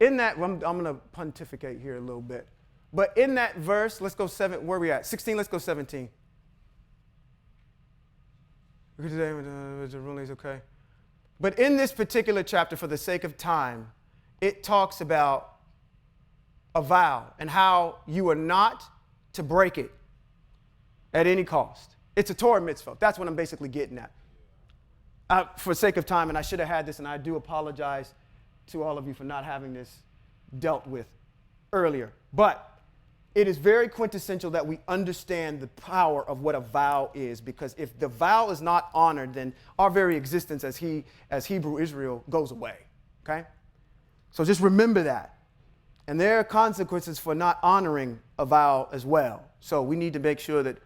In that, I'm going to pontificate here a little bit. But in that verse, let's go 7. Where are we at? 16, let's go 17. Okay. But in this particular chapter, for the sake of time, it talks about a vow and how you are not to break it at any cost. It's a Torah mitzvah. That's what I'm basically getting at. For sake of time, and I should have had this, and I do apologize to all of you for not having this dealt with earlier. But it is very quintessential that we understand the power of what a vow is, because if the vow is not honored, then our very existence as Hebrew Israel goes away. Okay? So just remember that. And there are consequences for not honoring a vow as well. So we need to make sure that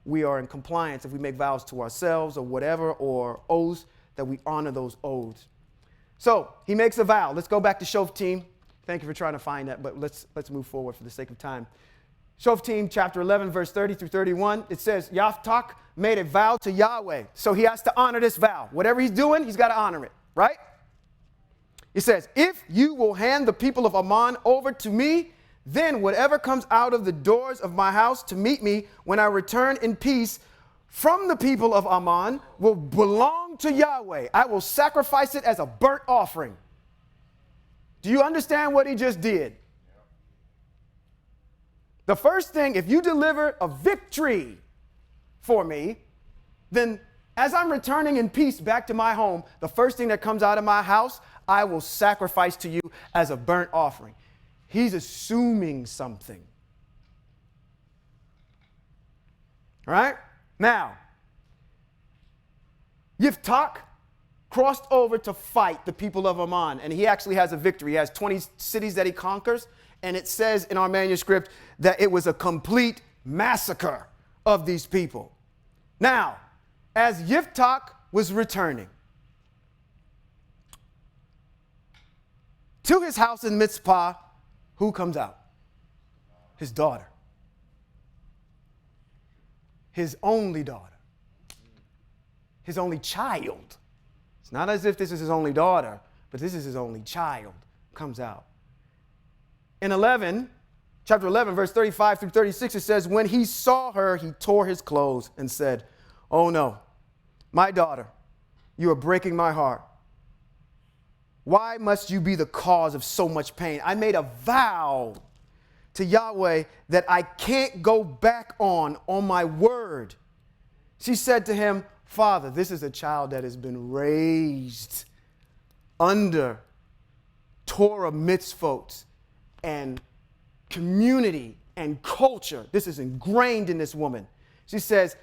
we are in compliance if we make vows to ourselves or whatever, or oaths, that we honor those oaths. So he makes a vow. Let's go back to Shoftim. Thank you for trying to find that, but let's move forward for the sake of time. Shoftim chapter 11, verse 30 through 31. It says, Yaphtak made a vow to Yahweh. So he has to honor this vow. Whatever he's doing, he's got to honor it, right? It says, if you will hand the people of Ammon over to me, then whatever comes out of the doors of my house to meet me when I return in peace from the people of Ammon will belong to Yahweh. I will sacrifice it as a burnt offering. Do you understand what he just did? The first thing, if you deliver a victory for me, then as I'm returning in peace back to my home, the first thing that comes out of my house, I will sacrifice to you as a burnt offering. He's assuming something. All right? Now, Yaphtak crossed over to fight the people of Ammon, and he actually has a victory. He has 20 cities that he conquers, and it says in our manuscript that it was a complete massacre of these people. Now, as Yaphtak was returning to his house in Mizpah, who comes out? His daughter. His only daughter. His only child. It's not as if this is his only daughter, but this is his only child. Comes out. In chapter 11, verse 35 through 36, it says, when he saw her, he tore his clothes and said, oh no, my daughter, you are breaking my heart. Why must you be the cause of so much pain? I made a vow to Yahweh that I can't go back on my word. She said to him, Father, this is a child that has been raised under Torah mitzvot and community and culture. This is ingrained in this woman. She said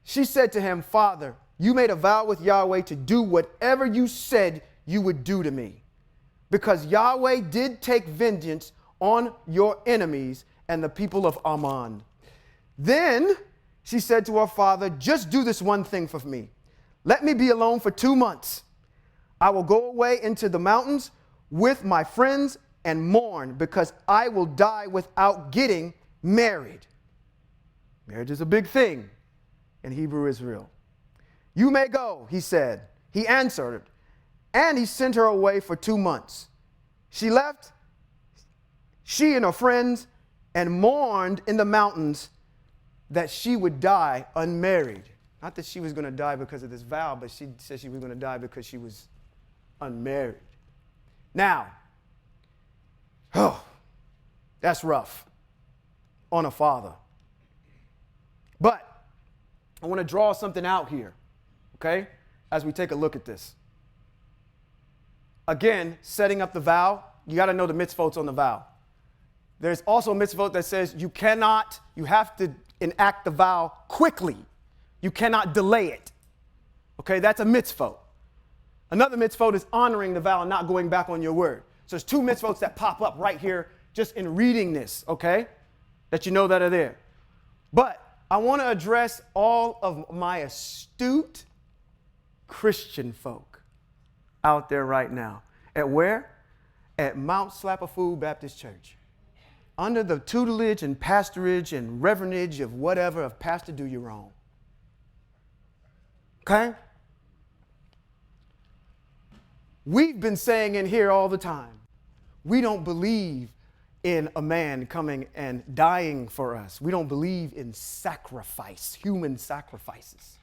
to him, Father, you made a vow with Yahweh to do whatever you said you would do to me, because Yahweh did take vengeance on your enemies and the people of Ammon. Then she said to her father, just do this one thing for me. Let me be alone for 2 months. I will go away into the mountains with my friends and mourn, because I will die without getting married. Marriage is a big thing in Hebrew Israel. You may go, he said. He answered, and he sent her away for 2 months. She left, she and her friends, and mourned in the mountains that she would die unmarried. Not that she was going to die because of this vow, but she said she was going to die because she was unmarried. Now, that's rough on a father. But I want to draw something out here, okay, as we take a look at this. Again, setting up the vow, you got to know the mitzvot on the vow. There's also a mitzvot that says you have to enact the vow quickly. You cannot delay it. Okay, that's a mitzvot. Another mitzvot is honoring the vow and not going back on your word. So there's 2 mitzvots that pop up right here just in reading this, okay, that you know that are there. But I want to address all of my astute Christian folk out there right now. At where? At Mount Slapafood Baptist Church. Under the tutelage and pastorage and reverendage of whatever of Pastor Do You Wrong. Okay? We've been saying in here all the time, we don't believe in a man coming and dying for us. We don't believe in sacrifice, human sacrifices.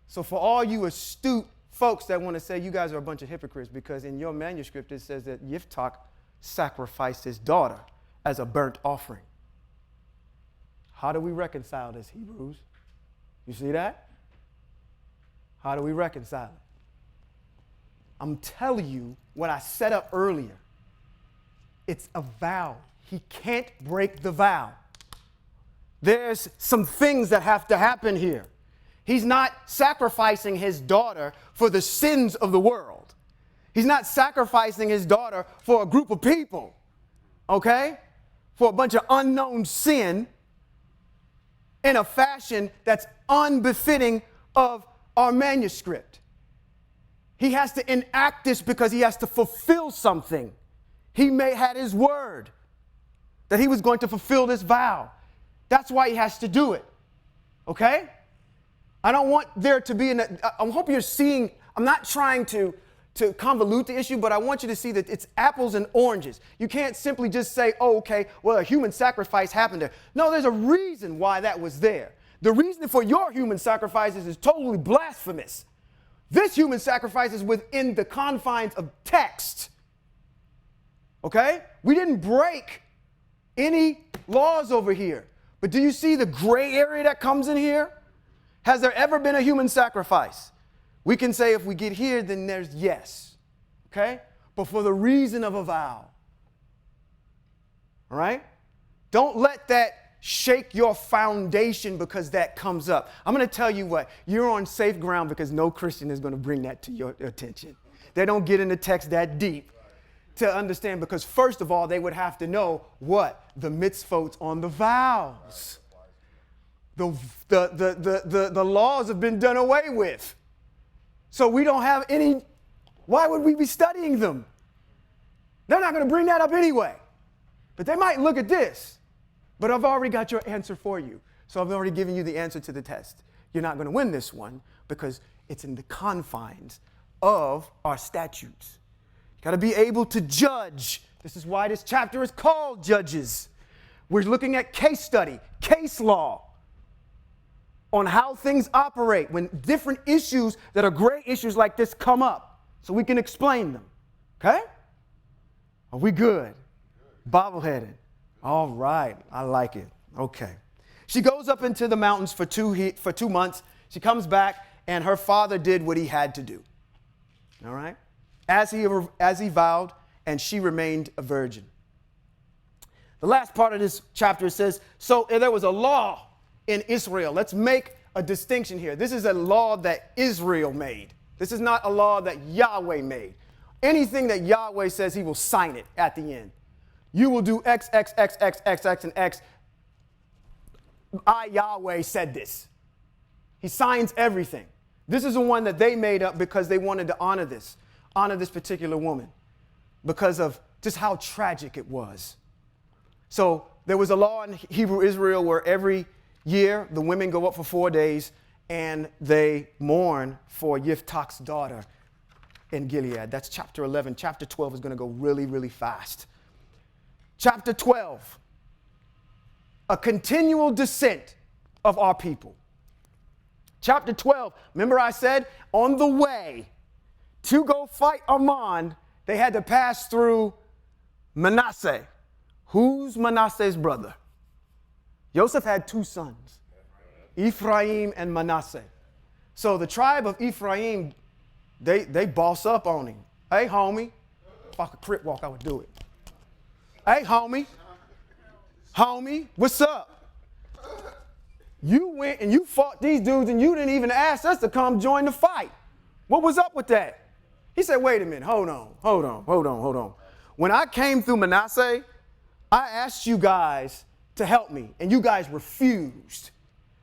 So for all you astute folks that want to say you guys are a bunch of hypocrites, because in your manuscript it says that Yiftach sacrificed his daughter as a burnt offering. How do we reconcile this, Hebrews? You see that? How do we reconcile it? I'm telling you what I set up earlier. It's a vow. He can't break the vow. There's some things that have to happen here. He's not sacrificing his daughter for the sins of the world. He's not sacrificing his daughter for a group of people, okay? For a bunch of unknown sin in a fashion that's unbefitting of our manuscript. He has to enact this because he has to fulfill something. He had his word that he was going to fulfill this vow. That's why he has to do it, okay? I don't want there to be I hope you're seeing, I'm not trying to convolute the issue, but I want you to see that it's apples and oranges. You can't simply just say, oh, okay, well, a human sacrifice happened there. No, there's a reason why that was there. The reason for your human sacrifices is totally blasphemous. This human sacrifice is within the confines of text. Okay? We didn't break any laws over here. But do you see the gray area that comes in here? Has there ever been a human sacrifice? We can say if we get here, then there's yes. Okay? But for the reason of a vow. All right? Don't let that shake your foundation because that comes up. I'm going to tell you what, you're on safe ground because no Christian is going to bring that to your attention. They don't get in the text that deep to understand, because first of all, they would have to know what? The mitzvot on the vows. The laws have been done away with. So we don't have any, why would we be studying them? They're not going to bring that up anyway. But they might look at this. But I've already got your answer for you. So I've already given you the answer to the test. You're not going to win this one because it's in the confines of our statutes. You've got to be able to judge. This is why this chapter is called Judges. We're looking at case study, case law, on how things operate when different issues that are gray issues like this come up. so we can explain them. Okay? Are we good? Bobbleheaded. All right. I like it. Okay. She goes up into the mountains for 2 months. She comes back, and her father did what he had to do. All right? As he vowed, and she remained a virgin. The last part of this chapter says, so there was a law in Israel. Let's make a distinction here. This is a law that Israel made. This is not a law that Yahweh made. Anything that Yahweh says, he will sign it at the end. You will do X, X, X, X, X, X, and X. I, Yahweh, said this. He signs everything. This is the one that they made up because they wanted to honor this particular woman, because of just how tragic it was. So there was a law in Hebrew Israel where every year the women go up for 4 days and they mourn for Yiftach's daughter in Gilead. That's chapter 11. Chapter 12 is going to go really, really fast. Chapter 12, a continual descent of our people. Chapter 12, remember I said on the way to go fight Ammon, they had to pass through Manasseh. Who's Manasseh's brother? Joseph had 2 sons, Ephraim and Manasseh. So the tribe of Ephraim, they boss up on him. Hey, homie. If I could crip walk, I would do it. Hey, homie. Homie, what's up? You went and you fought these dudes and you didn't even ask us to come join the fight. What was up with that? He said, wait a minute, hold on. When I came through Manasseh, I asked you guys to help me, and you guys refused.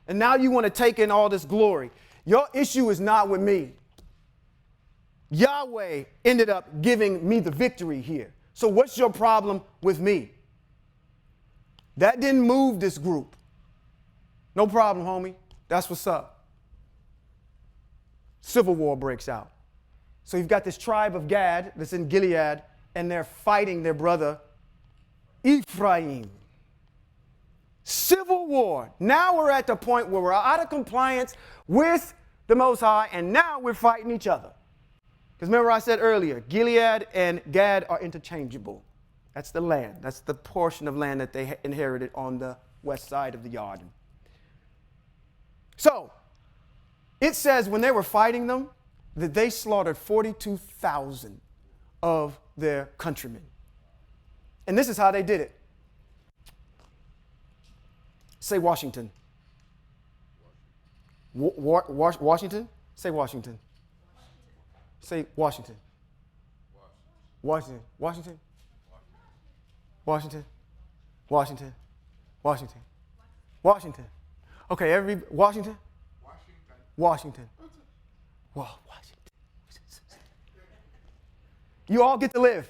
And now you want to take in all this glory. Your issue is not with me. Yahweh ended up giving me the victory here. So what's your problem with me? That didn't move this group. No problem, homie. That's what's up. Civil war breaks out. So you've got this tribe of Gad that's in Gilead, and they're fighting their brother Ephraim. Civil war. Now we're at the point where we're out of compliance with the Most High, and now we're fighting each other. Because remember I said earlier, Gilead and Gad are interchangeable. That's the land. That's the portion of land that they inherited on the west side of the Jordan. So, it says when they were fighting them, that they slaughtered 42,000 of their countrymen. And this is how they did it. Say Washington. Washington? Say Washington. Say Washington. Washington. Washington. Washington. Washington. Washington. Washington. Okay, Washington? Washington. Well, Washington. You all get to live.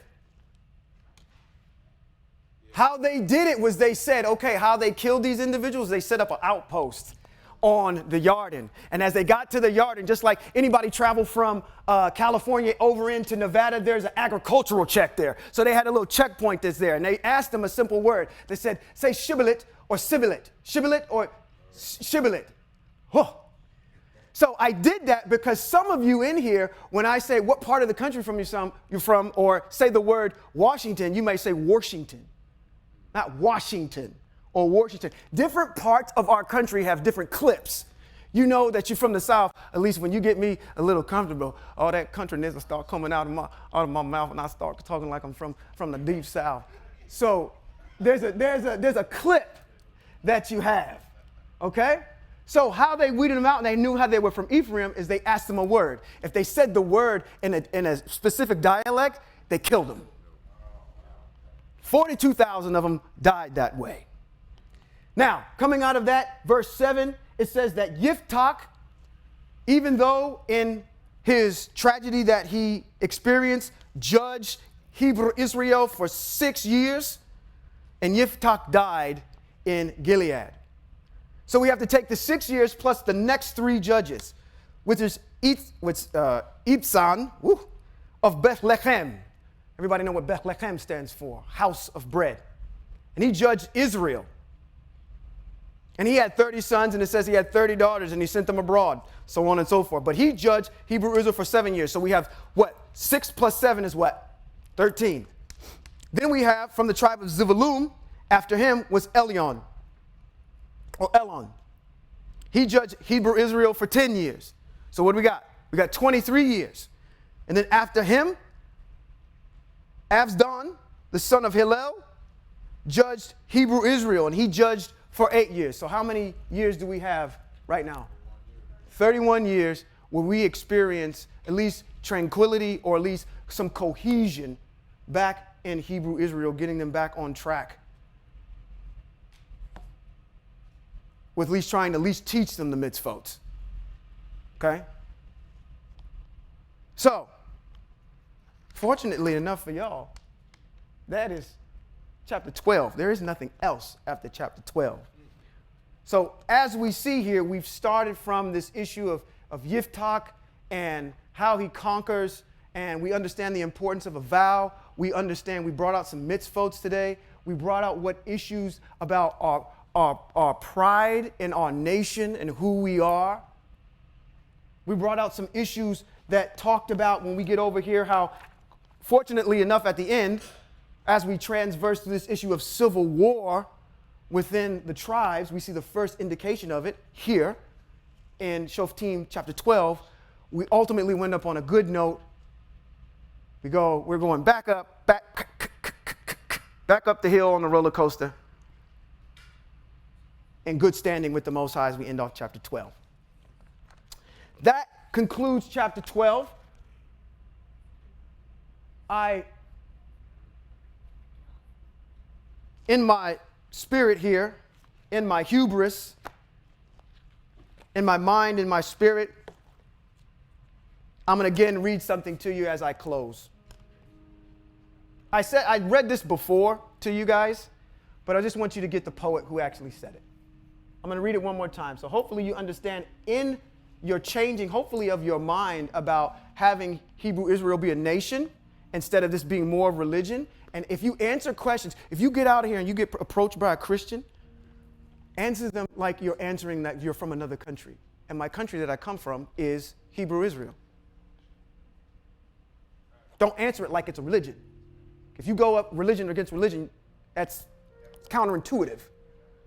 How they did it was they said, okay, how they killed these individuals, they set up an outpost on the Jordan. And as they got to the Jordan, just like anybody travel from California over into Nevada, there's an agricultural check there. So they had a little checkpoint that's there. And they asked them a simple word. They said, say shibboleth or sibilet. Shibboleth or shibboleth. Huh. So I did that because some of you in here, when I say what part of the country you're from, or say the word Washington, you may say Washington. Not Washington or Washington. Different parts of our country have different clips. You know that you're from the South, at least when you get me a little comfortable, all that countryness will start coming out of my mouth, and I start talking like I'm from the deep South. So there's a clip that you have, okay? So how they weeded them out and they knew how they were from Ephraim is they asked them a word. If they said the word in a specific dialect, they killed them. 42,000 of them died that way. Now, coming out of that, verse 7, it says that Yiftach, even though in his tragedy that he experienced, judged Hebrew Yisra'el for 6 years, and Yiftach died in Gilead. So we have to take the 6 years plus the next 3 judges, which is Ibzan of Bethlehem. Everybody know what Bethlehem stands for, house of bread. And he judged Israel. And he had 30 sons, and it says he had 30 daughters, and he sent them abroad, so on and so forth. But he judged Hebrew Israel for 7 years. So we have what? 6 plus 7 is what? 13. Then we have from the tribe of Zebulun, after him was Elon. He judged Hebrew Israel for 10 years. So what do we got? We got 23 years. And then after him, Abdon, the son of Hillel, judged Hebrew Israel, and he judged for 8 years. So how many years do we have right now? 31 years where we experience at least tranquility or at least some cohesion back in Hebrew Israel, getting them back on track. With at least trying to at least teach them the mitzvot. Okay? So, fortunately enough for y'all, that is chapter 12. There is nothing else after chapter 12. So as we see here, we've started from this issue of Yiftach and how he conquers, and we understand the importance of a vow. We brought out some mitzvot today. We brought out what issues about our pride in our nation and who we are. We brought out some issues that talked about when we get over here how, fortunately enough, at the end, as we transverse to this issue of civil war within the tribes, we see the first indication of it here in Shoftim chapter 12. We ultimately wind up on a good note. We're going back up the hill on the roller coaster, in good standing with the Most High as we end off chapter 12. That concludes chapter 12. In my spirit here, in my hubris, in my mind, in my spirit, I'm going to again read something to you as I close. I read this before to you guys, but I just want you to get the poet who actually said it. I'm going to read it one more time. So hopefully you understand in your changing, hopefully, of your mind about having Hebrew Israel be a nation instead of this being more of religion. And if you answer questions, if you get out of here and you get approached by a Christian, answer them like you're answering that you're from another country. And my country that I come from is Hebrew Israel. Don't answer it like it's a religion. If you go up religion against religion, that's counterintuitive.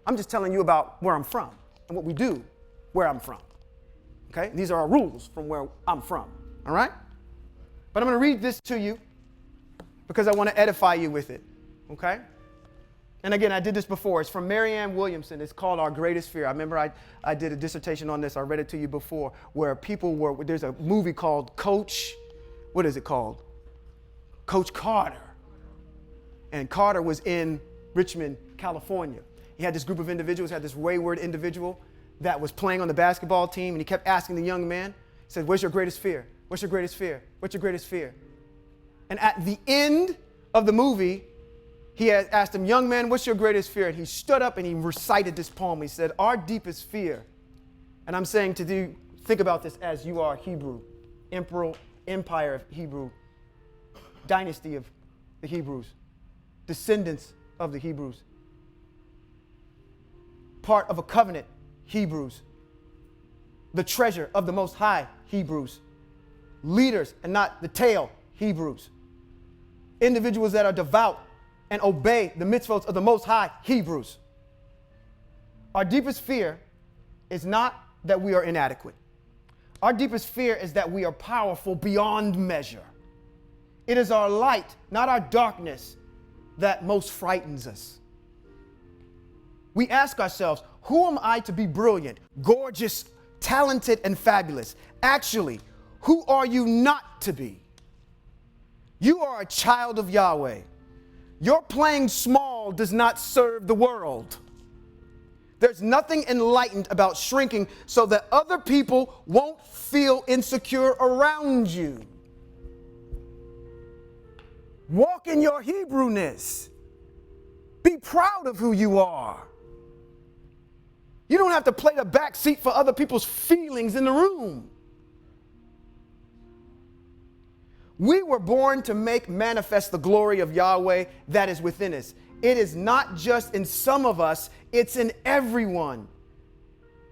I'm just telling you about where I'm from and what we do where I'm from. Okay? These are our rules from where I'm from. All right? But I'm going to read this to you because I want to edify you with it. Okay? And again, I did this before. It's from Marianne Williamson. It's called Our Greatest Fear. I remember I did a dissertation on this. I read it to you before, where there's a movie called Coach, what is it called? Coach Carter. And Carter was in Richmond, California. He had this group of individuals, had this wayward individual that was playing on the basketball team, and he kept asking the young man, he said, "Where's your greatest fear? What's your greatest fear? What's your greatest fear?" And at the end of the movie, he had asked him, "Young man, what's your greatest fear?" And he stood up and he recited this poem. He said, "Our deepest fear," and I'm saying to you, think about this as you are Hebrew, empire of Hebrew, dynasty of the Hebrews, descendants of the Hebrews, part of a covenant, Hebrews, the treasure of the Most High, Hebrews, leaders and not the tail, Hebrews, individuals that are devout and obey the mitzvot of the Most High, Hebrews. Our deepest fear is not that we are inadequate. Our deepest fear is that we are powerful beyond measure. It is our light, not our darkness, that most frightens us. We ask ourselves, who am I to be brilliant, gorgeous, talented, and fabulous? Actually, who are you not to be? You are a child of Yahweh. Your playing small does not serve the world. There's nothing enlightened about shrinking so that other people won't feel insecure around you. Walk in your Hebrewness. Be proud of who you are. You don't have to play the back seat for other people's feelings in the room. We were born to make manifest the glory of Yahweh that is within us. It is not just in some of us, it's in everyone.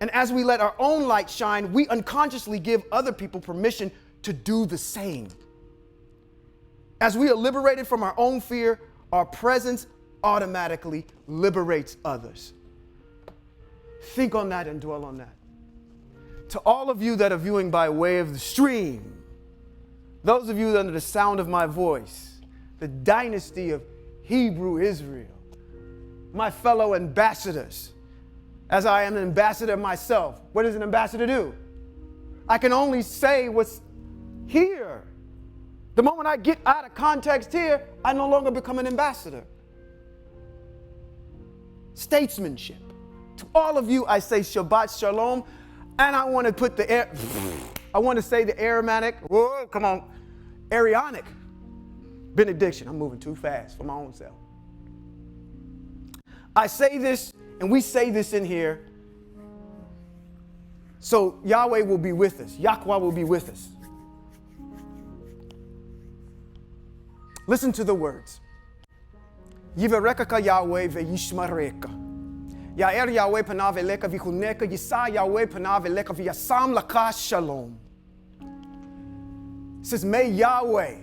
And as we let our own light shine, we unconsciously give other people permission to do the same. As we are liberated from our own fear, our presence automatically liberates others. Think on that and dwell on that. To all of you that are viewing by way of the stream, those of you under the sound of my voice, the dynasty of Hebrew Israel, my fellow ambassadors, as I am an ambassador myself, what does an ambassador do? I can only say what's here. The moment I get out of context here, I no longer become an ambassador. Statesmanship. To all of you, I say Shabbat Shalom, and I want to put I want to say the Aramaic, whoa, come on, Arianic benediction. I'm moving too fast for my own self. I say this, and we say this in here, so Yahweh will be with us. Yahweh will be with us. Listen to the words. Yivarekaka Yahweh ve'yishmareka. Ya'er Yahweh panav eleka v'chuneka. Yisa Yahweh panav eleka v'yasam laka shalom. It says, may Yahweh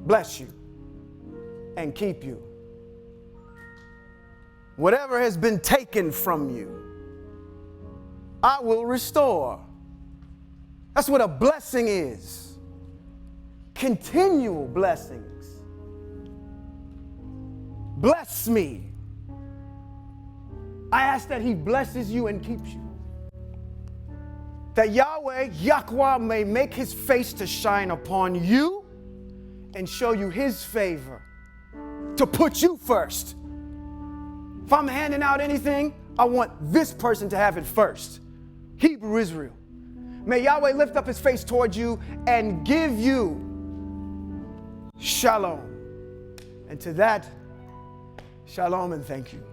bless you and keep you. Whatever has been taken from you, I will restore. That's what a blessing is. Continual blessings. Bless me. I ask that he blesses you and keeps you. That Yahweh may make his face to shine upon you and show you his favor, to put you first. If I'm handing out anything, I want this person to have it first. Hebrew Israel. May Yahweh lift up his face towards you and give you shalom. And to that, shalom and thank you.